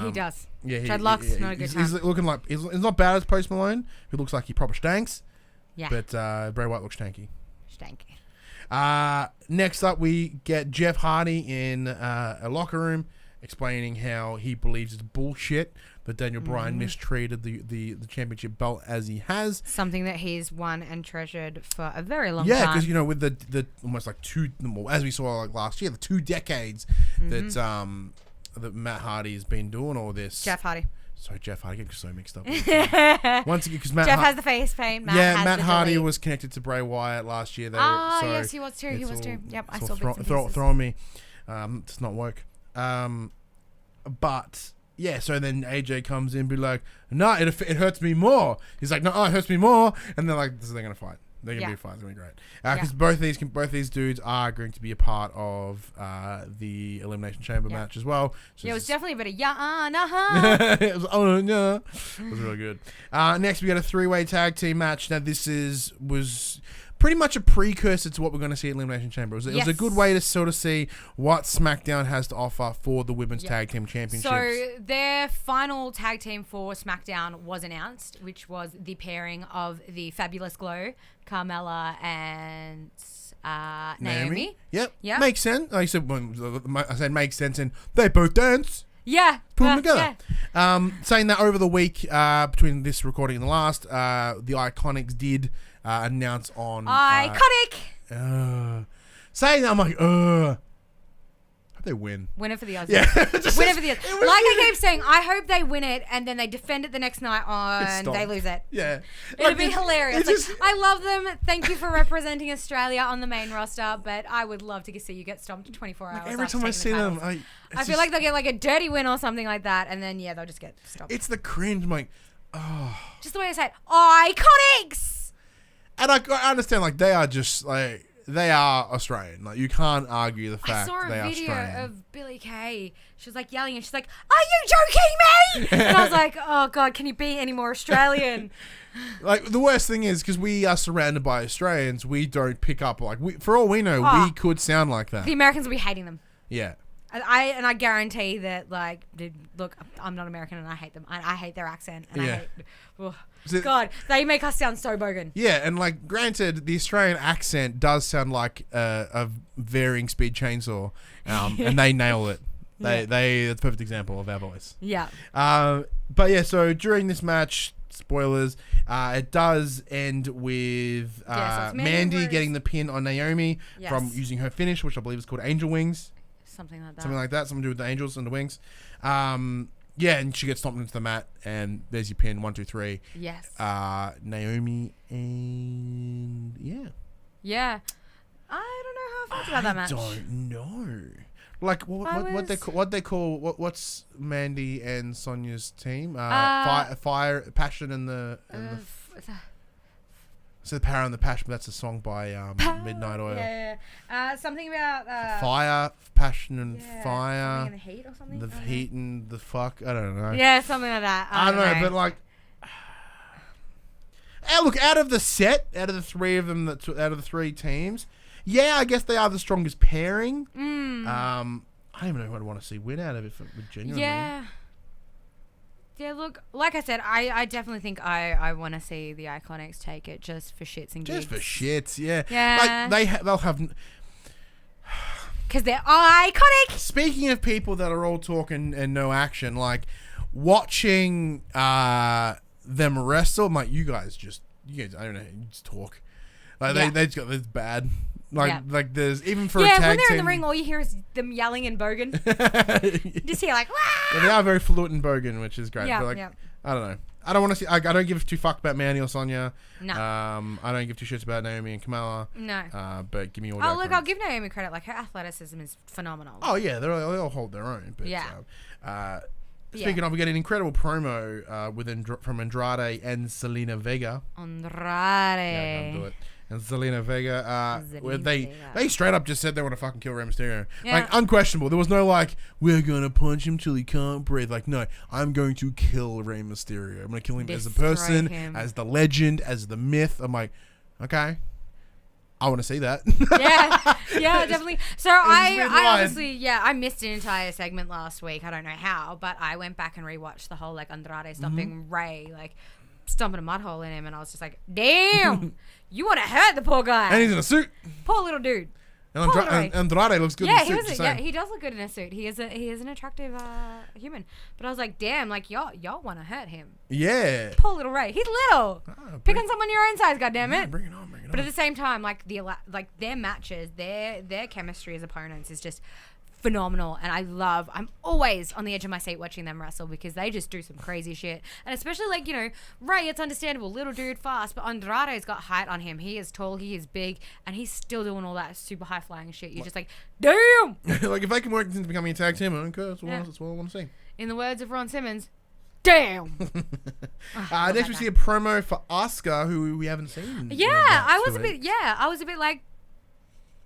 He does. Yeah. Dreadlocks, not a good time. He's looking like he's not bad as Post Malone, who looks like he proper stanks. Yeah. But Bray Wyatt looks stanky. Stanky. Next up, we get Jeff Hardy in a locker room explaining how he believes it's bullshit that Daniel Bryan mistreated the championship belt as he has. Something that he's won and treasured for a very long time. Yeah, because with the almost like as we saw like last year, the 2 decades that Matt Hardy has been doing all this. Jeff Hardy. Sorry, Jeff Hardy. I get so mixed up. Once again, because Jeff has the face paint. Matt Hardy was connected to Bray Wyatt last year. Yes, he was too. Yep, I saw bits and pieces. Throwing me. It's not woke. But yeah, so then AJ comes in and be like, "No, it hurts me more." He's like, "No, it hurts me more," and they're like, "They're gonna fight. They're gonna be a fight. It's gonna be great." Because both these dudes are going to be a part of the Elimination Chamber match as well. So it was definitely a bit of it was It was really good. Next, we got a 3-way tag team match. Now, this was pretty much a precursor to what we're going to see at Elimination Chamber. It was a good way to sort of see what SmackDown has to offer for the Women's Tag Team Championships. So their final tag team for SmackDown was announced, which was the pairing of the Fabulous Glow, Carmella, and Naomi. Yep. Makes sense. I said makes sense, and they both dance. Yeah. Put them together. Yeah. Saying that over the week, between this recording and the last, the Iconics did announce on... Iconic! Saying that, I'm like, hope they win. Win it for the Aussies. Yeah. Win it for the Aussies. Like I keep saying, I hope they win it and then they defend it the next night and they lose it. Yeah. It'd be hilarious. I love them. Thank you for representing Australia on the main roster, but I would love to see you get stomped 24 hours. Every time I see them, I feel like they'll get like a dirty win or something like that, and then they'll just get stopped. It's the cringe. I'm like, oh. Just the way I said, Iconics! And I understand, like, they are just, like, they are Australian. Like, you can't argue the fact they are Australian. I saw a video of Billie Kay. She was, like, yelling, and she's like, "Are you joking me?" And I was like, oh, God, can you be any more Australian? Like, the worst thing is, because we are surrounded by Australians, we don't pick up, like, for all we know, we could sound like that. The Americans will be hating them. Yeah. And I guarantee that, like, look, I'm not American and I hate them. I hate their accent. And I hate... God, they make us sound so bogan. Yeah, and, like, granted, the Australian accent does sound like a varying speed chainsaw, and they nail it. That's a perfect example of our voice. Yeah. But, yeah, so during this match... Spoilers. It does end with Mandy getting the pin on Naomi from using her finish, which I believe is called Angel Wings. Something like that. Something to do with the angels and the wings. Yeah, and she gets stomped into the mat, and there's your pin. 1, 2, 3. Yes. Naomi and yeah. I don't know how I felt about that match. I don't know. Like what they call what's Mandy and Sonya's team? Fire, Passion, and the so the Power and the Passion. But that's a song by Midnight Oil. Yeah. Something about Fire, Passion, and Fire. The heat or something. The heat and the fuck. I don't know. Yeah, something like that. I don't know, but like. Look, out of the three of them, out of the 3 teams, yeah, I guess they are the strongest pairing. I don't even know who I'd want to see win out of it, genuinely. Yeah. Yeah, look, like I said, I definitely think I want to see the Iconics take it just for shits and gigs. Just for shits, yeah. Yeah. Like, they'll have... Because they're iconic! Speaking of people that are all talk and no action, like, watching them wrestle, I'm like, you guys just you guys, I don't know, you just talk. Like they just got this bad. Like there's even for a when tag they're team, in the ring, all you hear is them yelling in Bogan. Just hear like, yeah, they are very fluent in Bogan, which is great. Yeah, but I don't know. I don't want to see. I don't give two fuck about Mandy or Sonya. No. I don't give two shits about Naomi and Kamala. No. But give me all. Oh look, I'll give Naomi credit. Like her athleticism is phenomenal. Oh yeah, they all hold their own. But, Yeah. Speaking of, we get an incredible promo from Andrade and Zelina Vega. Andrade. Yeah, I can't do it. And Zelina Vega, where they straight up just said they want to fucking kill Rey Mysterio. Yeah. Like, unquestionable. There was no like, we're going to punch him till he can't breathe. Like, no, I'm going to kill Rey Mysterio. I'm going to kill him as a person, as the legend, as the myth. I'm like, okay. I want to see that. yeah, definitely. So I obviously, I missed an entire segment last week. I don't know how, but I went back and rewatched the whole like Andrade stomping Rey, like stomping a mud hole in him, and I was just like, damn, you want to hurt the poor guy. And he's in a suit. Poor little dude. And Andrade looks good in a suit. He does look good in a suit. He is an attractive human. But I was like, damn, like y'all want to hurt him. Yeah. Poor little Rey. He's little. Pick on someone your own size, goddammit. Bring it on. But at the same time, like their matches, their chemistry as opponents is just phenomenal, and I'm always on the edge of my seat watching them wrestle because they just do some crazy shit. And especially like, you know, Rey, it's understandable, little dude, fast, but Andrade's got height on him. He is tall, he is big, and he's still doing all that super high flying shit. You're just like, damn. Like if they can work into becoming a tag team, I don't care. That's what I want to see. In the words of Ron Simmons, damn. Next we see a promo for Asuka, who we haven't seen. I was a bit like,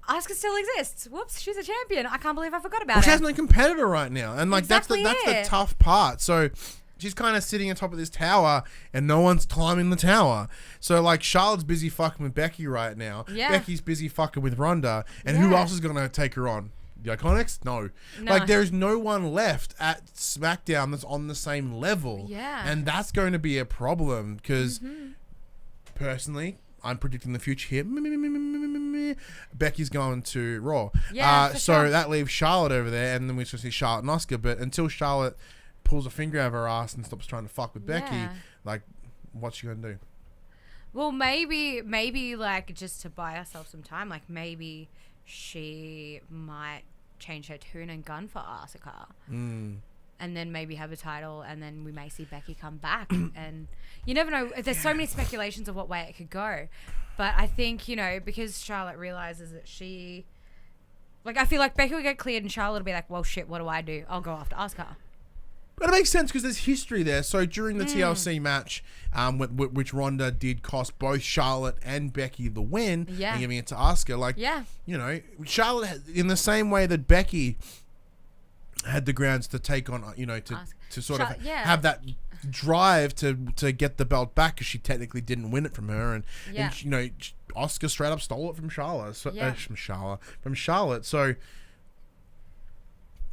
Asuka still exists. Whoops, she's a champion. I can't believe I forgot about her. She has no competitor right now, and like Exactly that's the tough part. So she's kind of sitting on top of this tower, and no one's climbing the tower. So like Charlotte's busy fucking with Becky right now. Yeah. Becky's busy fucking with Ronda, and who else is gonna take her on? The Iconics? No. Like there's no one left at SmackDown that's on the same level. Yeah. And that's going to be a problem because personally, I'm predicting the future here. Becky's going to Raw. Yeah, so that leaves Charlotte over there, and then we just see Charlotte and Asuka. But until Charlotte pulls a finger out of her ass and stops trying to fuck with Becky, like, what's she going to do? Well, maybe like just to buy herself some time, like maybe she might change her tune and gun for Asuka. And then maybe have a title, and then we may see Becky come back. And you never know. There's so many speculations of what way it could go. But I think, you know, because Charlotte realizes that she... Like, I feel like Becky will get cleared and Charlotte will be like, well, shit, what do I do? I'll go after Asuka. But it makes sense because there's history there. So during the TLC match, which Ronda did cost both Charlotte and Becky the win, and giving it to Asuka, like, you know, Charlotte, in the same way that Becky had the grounds to take on, you know, to sort of have that drive to get the belt back because she technically didn't win it from her, and you know, Asuka straight up stole it from Charlotte. From Charlotte. So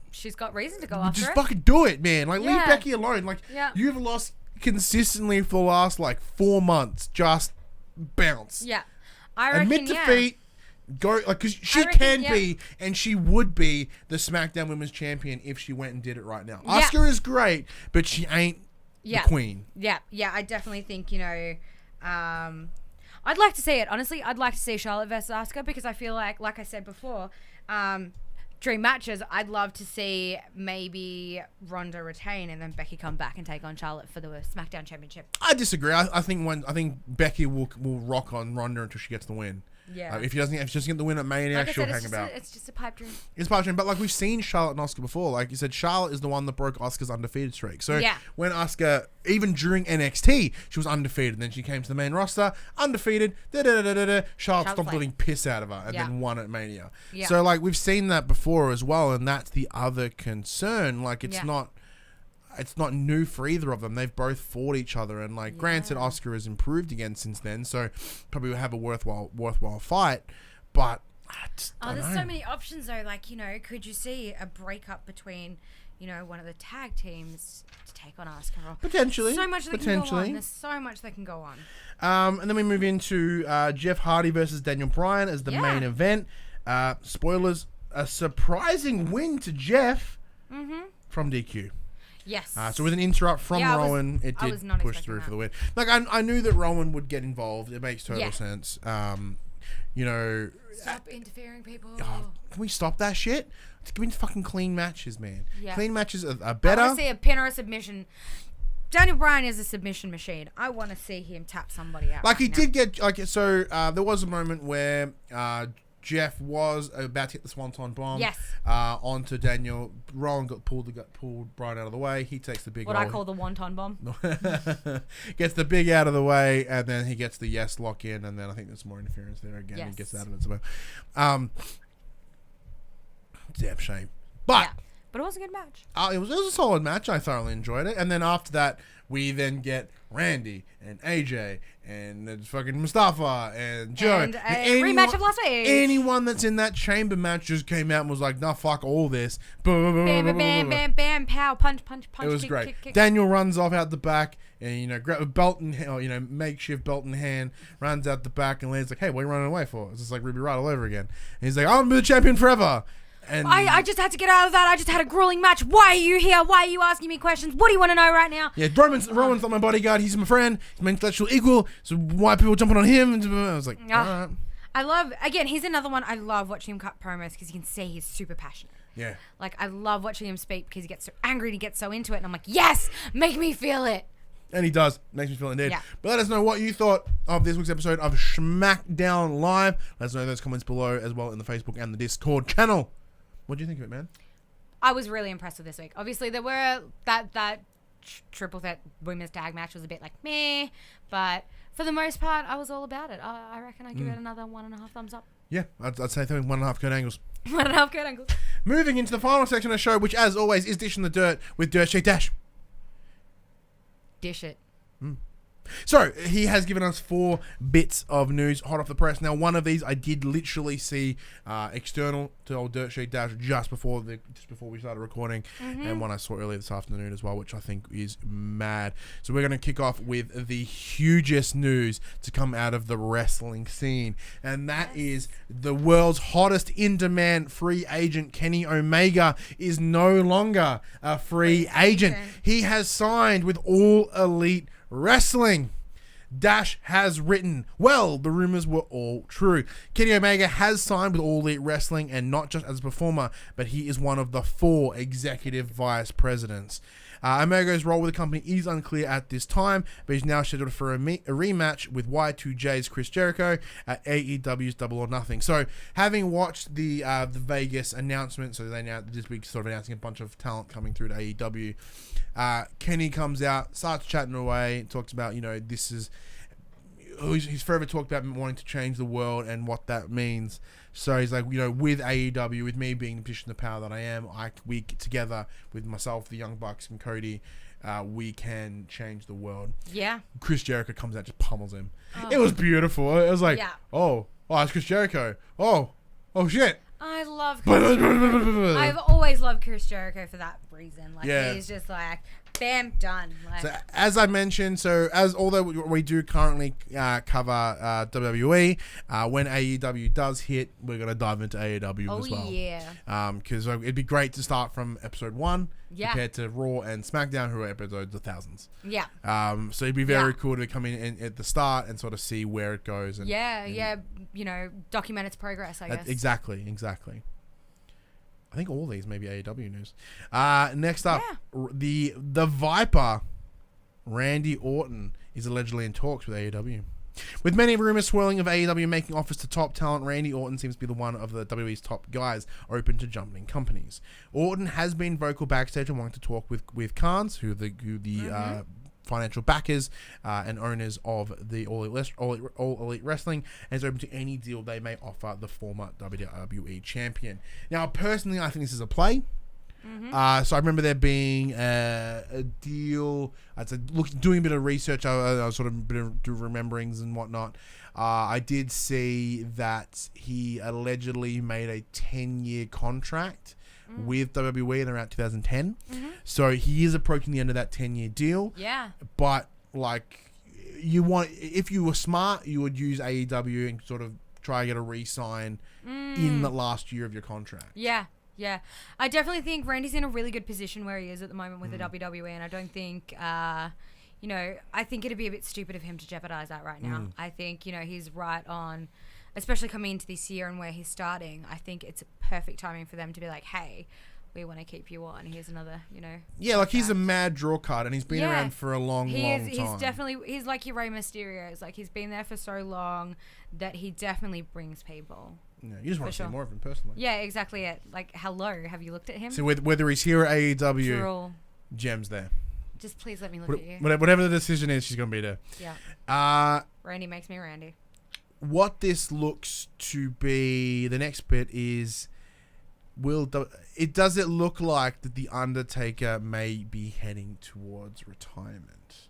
she's got reason to go after just it. Fucking do it, man. Like leave Becky alone. Like you've lost consistently for the last like 4 months. Just bounce. Yeah, I reckon. Admit defeat. Go like because she can be and she would be the SmackDown Women's Champion if she went and did it right now. Asuka is great, but she ain't the queen. Yeah, I definitely think, you know, I'd like to see it. Honestly, I'd like to see Charlotte versus Asuka because I feel like I said before, dream matches. I'd love to see maybe Ronda retain and then Becky come back and take on Charlotte for the SmackDown Championship. I disagree. I think Becky will rock on Ronda until she gets the win. Yeah. If she doesn't get the win at Mania, like she'll hang about. It's just a pipe dream. It's a pipe dream, but like we've seen Charlotte and Asuka before. Like you said, Charlotte is the one that broke Asuka's undefeated streak. So when Asuka, even during NXT, she was undefeated. And then she came to the main roster, undefeated. Charlotte stopped letting piss out of her and then won at Mania. Yeah. So like we've seen that before as well, and that's the other concern. Like it's not new for either of them. They've both fought each other, and like granted, Asuka has improved again since then, so probably will have a worthwhile fight. But there's so many options though. Like, you know, could you see a breakup between, you know, one of the tag teams to take on Asuka? Potentially. So much that can go on. There's so much that can go on. And then we move into Jeff Hardy versus Daniel Bryan as the main event. Spoilers: a surprising win to Jeff from DQ. Yes. So with an interrupt from Yeah, Rowan, it I was did not push expecting through that. for the win. Like, I knew that Rowan would get involved. It makes total Yeah. sense. You know... Stop interfering, people. Oh, can we stop that shit? Give me fucking clean matches, man. Yeah. Clean matches are I better. want to see a pin or a submission. Daniel Bryan is a submission machine. I want to see him tap somebody out. Like, he right did get... Like, so, there was a moment where... Jeff was about to hit the Swanton bomb. Yes. Onto Daniel. Rowan pulled Bryan out of the way. He takes the big... What I call the wonton bomb. Gets the big out of the way, and then he gets the yes lock in, and then I think there's more interference there again. Yes. He gets out of it. So, damn shame. But... Yeah. But it was a good match. It was a solid match. I thoroughly enjoyed it. And then after that, we then get Randy and AJ and fucking Mustafa and Joe. And a rematch of last week. Anyone that's in that chamber match just came out and was like, nah, fuck all this. Bam, bam, bam, bam, bam, pow, punch, punch, punch. It was kick, great. kick, kick. Daniel runs off out the back and, you know, grab a belt in hand, or, you know, makeshift belt in hand, runs out the back and Lee's like, hey, what are you running away for? It's just like Ruby Riott all over again. And he's like, I'm the champion forever. And I just had to get out of that. I just had a grueling match. Why are you here? Why are you asking me questions? What do you want to know right now? Yeah, Roman's not my bodyguard. He's my friend. He's my intellectual equal. So why are people jumping on him? And I was like, all right. I love, again, he's another one. I love watching him cut promos because you can see he's super passionate. Yeah. Like, I love watching him speak because he gets so angry and he gets so into it. And I'm like, yes, make me feel it. And he does. Makes me feel indeed. Yeah. But let us know what you thought of this week's episode of SmackDown Live. Let us know in those comments below as well in the Facebook and the Discord channel. What do you think of it, man? I was really impressed with this week. Obviously, there were that triple threat women's tag match was a bit like meh, but for the most part, I was all about it. I reckon I give it another 1.5 thumbs up. Yeah, I'd say 1.5 Kurt Angles. 1.5 Kurt Angles. Moving into the final section of the show, which as always is Dish in the Dirt with Dirt Sheet Dash. Dish it. So, he has given us 4 bits of news hot off the press. Now, one of these I did literally see external to old Dirt Sheet Dash just before we started recording, and one I saw earlier this afternoon as well, which I think is mad. So, we're going to kick off with the hugest news to come out of the wrestling scene, and that is the world's hottest in-demand free agent, Kenny Omega, is no longer a free agent. He has signed with All Elite Wrestling. Dash has written, well, the rumors were all true. Kenny Omega has signed with All Elite Wrestling, and not just as a performer, but he is one of the 4 executive vice presidents. Omega's role with the company is unclear at this time, but he's now scheduled for a rematch with Y2J's Chris Jericho at AEW's Double or Nothing. So, having watched the Vegas announcement, so they now this week sort of announcing a bunch of talent coming through to AEW. Kenny comes out, starts chatting away, talks about, you know, this is... He's forever talked about wanting to change the world and what that means. So he's like, you know, with AEW, with me being in the position of power that I am, we together with myself, the Young Bucks, and Cody, we can change the world. Yeah. Chris Jericho comes out, just pummels him. Oh. It was beautiful. It was like, oh, it's Chris Jericho. Oh shit. I love Chris Jericho. I've always loved Chris Jericho for that reason. Like, he's just like, bam, done. Like, so, as I mentioned, although we do currently cover WWE, when AEW does hit, we're going to dive into AEW as well. Oh, yeah. Because it'd be great to start from episode 1 compared to Raw and SmackDown, who are episodes of thousands. Yeah. So it'd be very cool to come in at the start and sort of see where it goes. And, you know, document its progress, I guess. Exactly. I think all these may be AEW news. Next up, the Viper, Randy Orton, is allegedly in talks with AEW. With many rumors swirling of AEW making offers to top talent, Randy Orton seems to be the one of the WWE's top guys open to jumping companies. Orton has been vocal backstage and wanting to talk with Khans, who the financial backers and owners of the All Elite Wrestling, and is open to any deal they may offer the former WWE champion. Now, personally, I think this is a play. So I remember there being a deal. I'd say, doing a bit of research, I was sort of do rememberings and whatnot. I did see that he allegedly made a 10-year contract with WWE in around 2010. So he is approaching the end of that 10-year deal. Yeah. But like, if you were smart, you would use AEW and sort of try to get a re-sign in the last year of your contract. Yeah. Yeah. I definitely think Randy's in a really good position where he is at the moment with the WWE, and I don't think, you know, I think it'd be a bit stupid of him to jeopardize that right now. I think, you know, he's right on, especially coming into this year and where he's starting. I think it's a perfect timing for them to be like, hey, we want to keep you on. Here's another, you know. Yeah, like he's a mad draw card, and he's been around for a long time. He's definitely, he's like your Rey Mysterio. It's like he's been there for so long that he definitely brings people. Yeah, you just want to see more of him personally. Yeah, exactly it. Like, hello, have you looked at him? So whether he's here at AEW, Jem's there. Just please let me look at you. Whatever the decision is, she's going to be there. Yeah. Randy makes me Randy. What this looks to be, the next bit is, does it look like that The Undertaker may be heading towards retirement?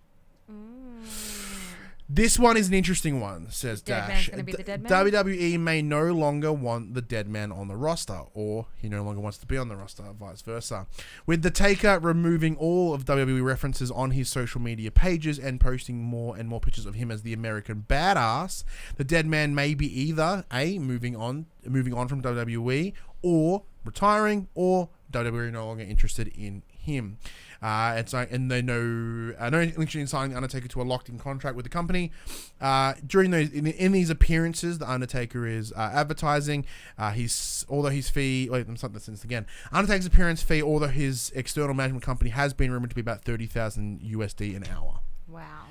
This one is an interesting one, says Dash. Gonna be the dead man? WWE may no longer want the dead man on the roster, or he no longer wants to be on the roster, vice versa. With the Taker removing all of WWE references on his social media pages and posting more and more pictures of him as the American badass, the dead man may be either A, moving on from WWE, or retiring, or WWE no longer interested in him. And they know no interest in signing the Undertaker to a locked-in contract with the company. During those in these appearances, the Undertaker is advertising. Undertaker's appearance fee, although his external management company has been rumored to be about $30,000 USD an hour. Wow.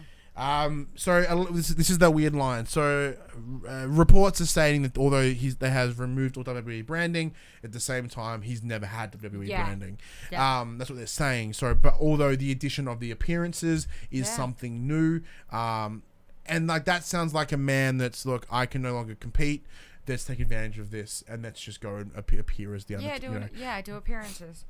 So this is the weird line. So reports are stating that although they has removed all WWE branding, at the same time he's never had WWE branding. Yeah. That's what they're saying. So, but although the addition of the appearances is something new, and like that sounds like a man that's, look, I can no longer compete. Let's take advantage of this and let's just go and appear as the Undertaker. Do appearances.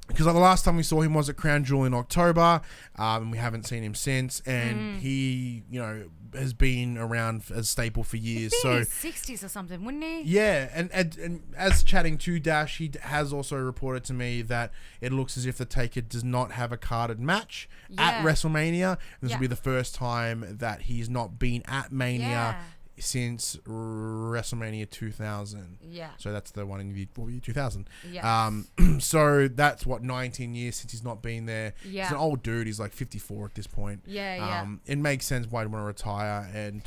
Because like the last time we saw him was at Crown Jewel in October, and we haven't seen him since. And he, you know, has been around as staple for years. He'd be in his 60s or something, wouldn't he? Yeah, and as chatting to Dash, he has also reported to me that it looks as if the Taker does not have a carded match at WrestleMania. This will be the first time that he's not been at Mania since WrestleMania 2000. Yeah. So that's the one in the 2000. Yeah. So that's 19 years since he's not been there. Yeah. He's an old dude. He's like 54 at this point. Yeah. It makes sense why he'd want to retire, and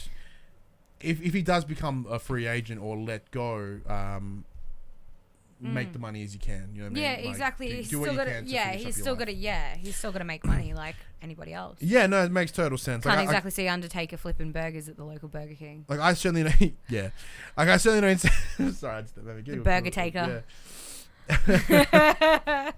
if he does become a free agent or let go, make the money as you can. You know what I mean? Yeah, exactly. He's still got to make money like anybody else. Yeah, no, it makes total sense. Can't exactly see Undertaker flipping burgers at the local Burger King. Like I certainly know. Yeah, like I certainly know. Sorry, I just the Burger Taker. Yeah.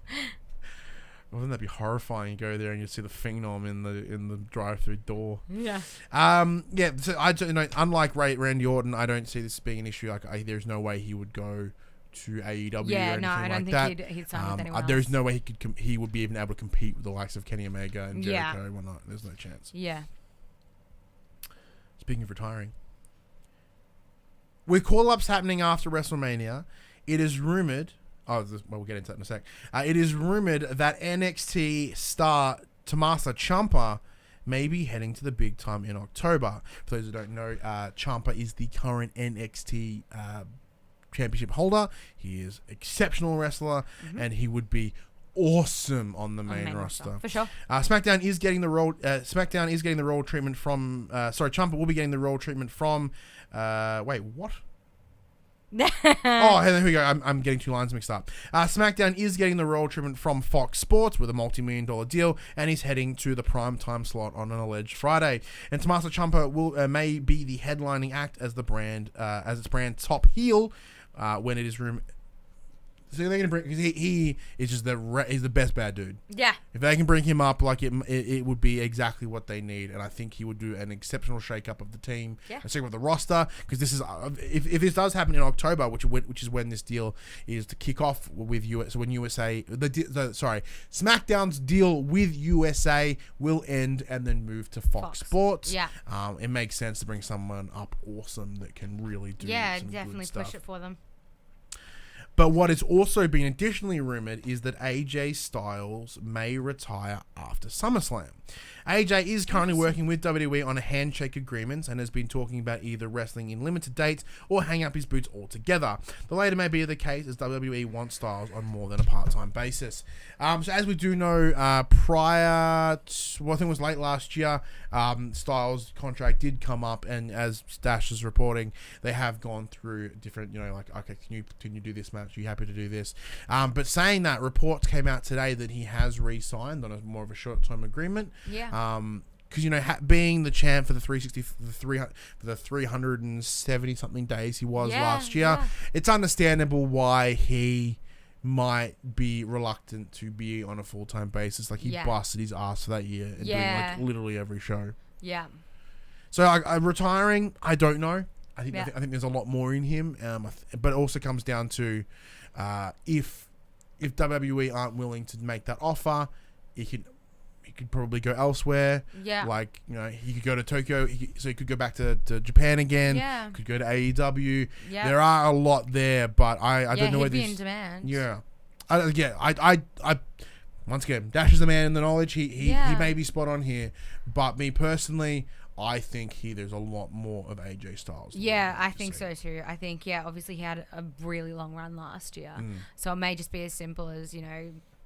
Wouldn't that be horrifying? You go there and you see the phenom in the drive-through door. Yeah. Yeah. So I don't know. Unlike Randy Orton, I don't see this being an issue. Like there's no way he would go to AEW or anything I don't think he'd sign with anyone else. There's no way he would be even able to compete with the likes of Kenny Omega and Jericho and whatnot. There's no chance. Yeah. Speaking of retiring, with call-ups happening after WrestleMania, it is rumored. We'll get into that in a sec. It is rumored that NXT star Tommaso Ciampa may be heading to the big time in October. For those who don't know, Ciampa is the current NXT championship holder. He is exceptional wrestler, and he would be awesome on the main roster for sure. SmackDown is getting the role. SmackDown is getting the role treatment from. Ciampa will be getting the role treatment from. Wait, what? Here we go. I'm getting two lines mixed up. SmackDown is getting the role treatment from Fox Sports with a multi-million-dollar deal, and he's heading to the prime time slot on an alleged Friday. And Tommaso Ciampa will may be the headlining act as its brand top heel when it is rumored. So they're gonna bring, because he is just he's the best bad dude. Yeah. If they can bring him up, like it would be exactly what they need, and I think he would do an exceptional shake-up of the team, a shake-up of the roster, because this is if this does happen in October, which is when this deal is to kick off with US. So when SmackDown's deal with USA will end and then move to Fox Sports. Yeah. It makes sense to bring someone up awesome that can really do some definitely good stuff. Push it for them. But what is also been additionally rumored is that AJ Styles may retire after SummerSlam. AJ is currently working with WWE on a handshake agreements and has been talking about either wrestling in limited dates or hang up his boots altogether. The later may be the case as WWE wants Styles on more than a part-time basis. So as we do know, prior to, well, I think it was late last year, Styles' contract did come up, and as Stash is reporting, they have gone through different, like, okay, can you do this match? Are you happy to do this? But saying that, reports came out today that he has re-signed on a more of a short-term agreement. Yeah. Because being the champ for the 370 something days he was last year, it's understandable why he might be reluctant to be on a full-time basis. Like, he busted his ass for that year and doing like literally every show. Yeah. So retiring, I don't know. I think there's a lot more in him. But it also comes down to if WWE aren't willing to make that offer, he could probably go elsewhere. Yeah. Like, he could go to Tokyo, so he could go back to Japan again. Yeah. Could go to AEW. Yeah. There are a lot there, but I don't know where this... in demand. Yeah. I once again, Dash is the man in the knowledge. He may be spot on here, but me personally, I think there's a lot more of AJ Styles. Yeah, I think so too. I think, obviously he had a really long run last year. So it may just be as simple as,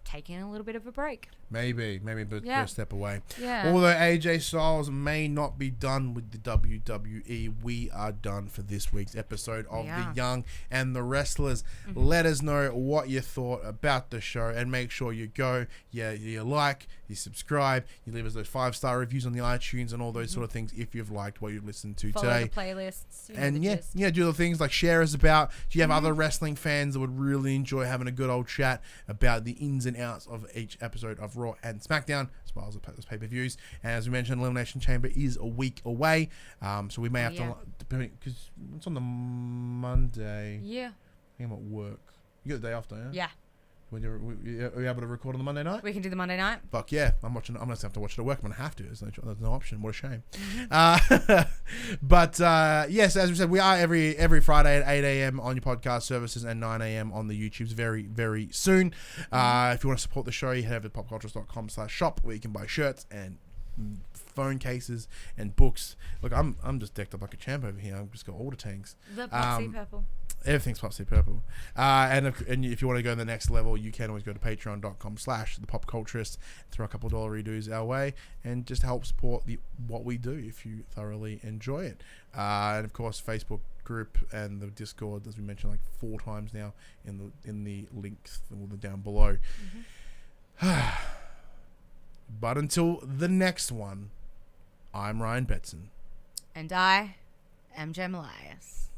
taking a little bit of a break. Maybe a step away. Yeah. Although AJ Styles may not be done with the WWE, we are done for this week's episode of The Young and the Wrestlers. Let us know what you thought about the show, and make sure you go, you like, you subscribe, you leave us those 5-star reviews on the iTunes and all those sort of things if you've liked what you've listened to today. Follow the playlists. And do the things like share us about. Do you have other wrestling fans that would really enjoy having a good old chat about the ins and outs of each episode of Raw and SmackDown, as well as those pay-per-views? And as we mentioned, Elimination Chamber is a week away, so we may have to, because it's on the Monday. Yeah, I think I'm at work. You got the day off, don't you? Yeah. Are you able to record on the Monday night? We can do the Monday night. Fuck yeah. I'm going to have to watch it at work. I'm going to have to. There's no option. What a shame. But yes, as we said, we are every Friday at 8 a.m. on your podcast services and 9 a.m. on the YouTubes very, very soon. If you want to support the show, you head over to popcultures.com/shop, where you can buy shirts and phone cases and books. Look, I'm just decked up like a champ over here. I've just got all the tanks. The PopC purple. Everything's PopC purple. And if you want to go to the next level, you can always go to patreon.com/thepopculturist, throw a couple of $1 dues our way, and just help support what we do if you thoroughly enjoy it. And of course, Facebook group and the Discord, as we mentioned like 4 times now, in the links down below. But until the next one, I'm Ryan Betson. And I am Jem Elias.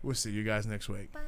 We'll see you guys next week. Bye.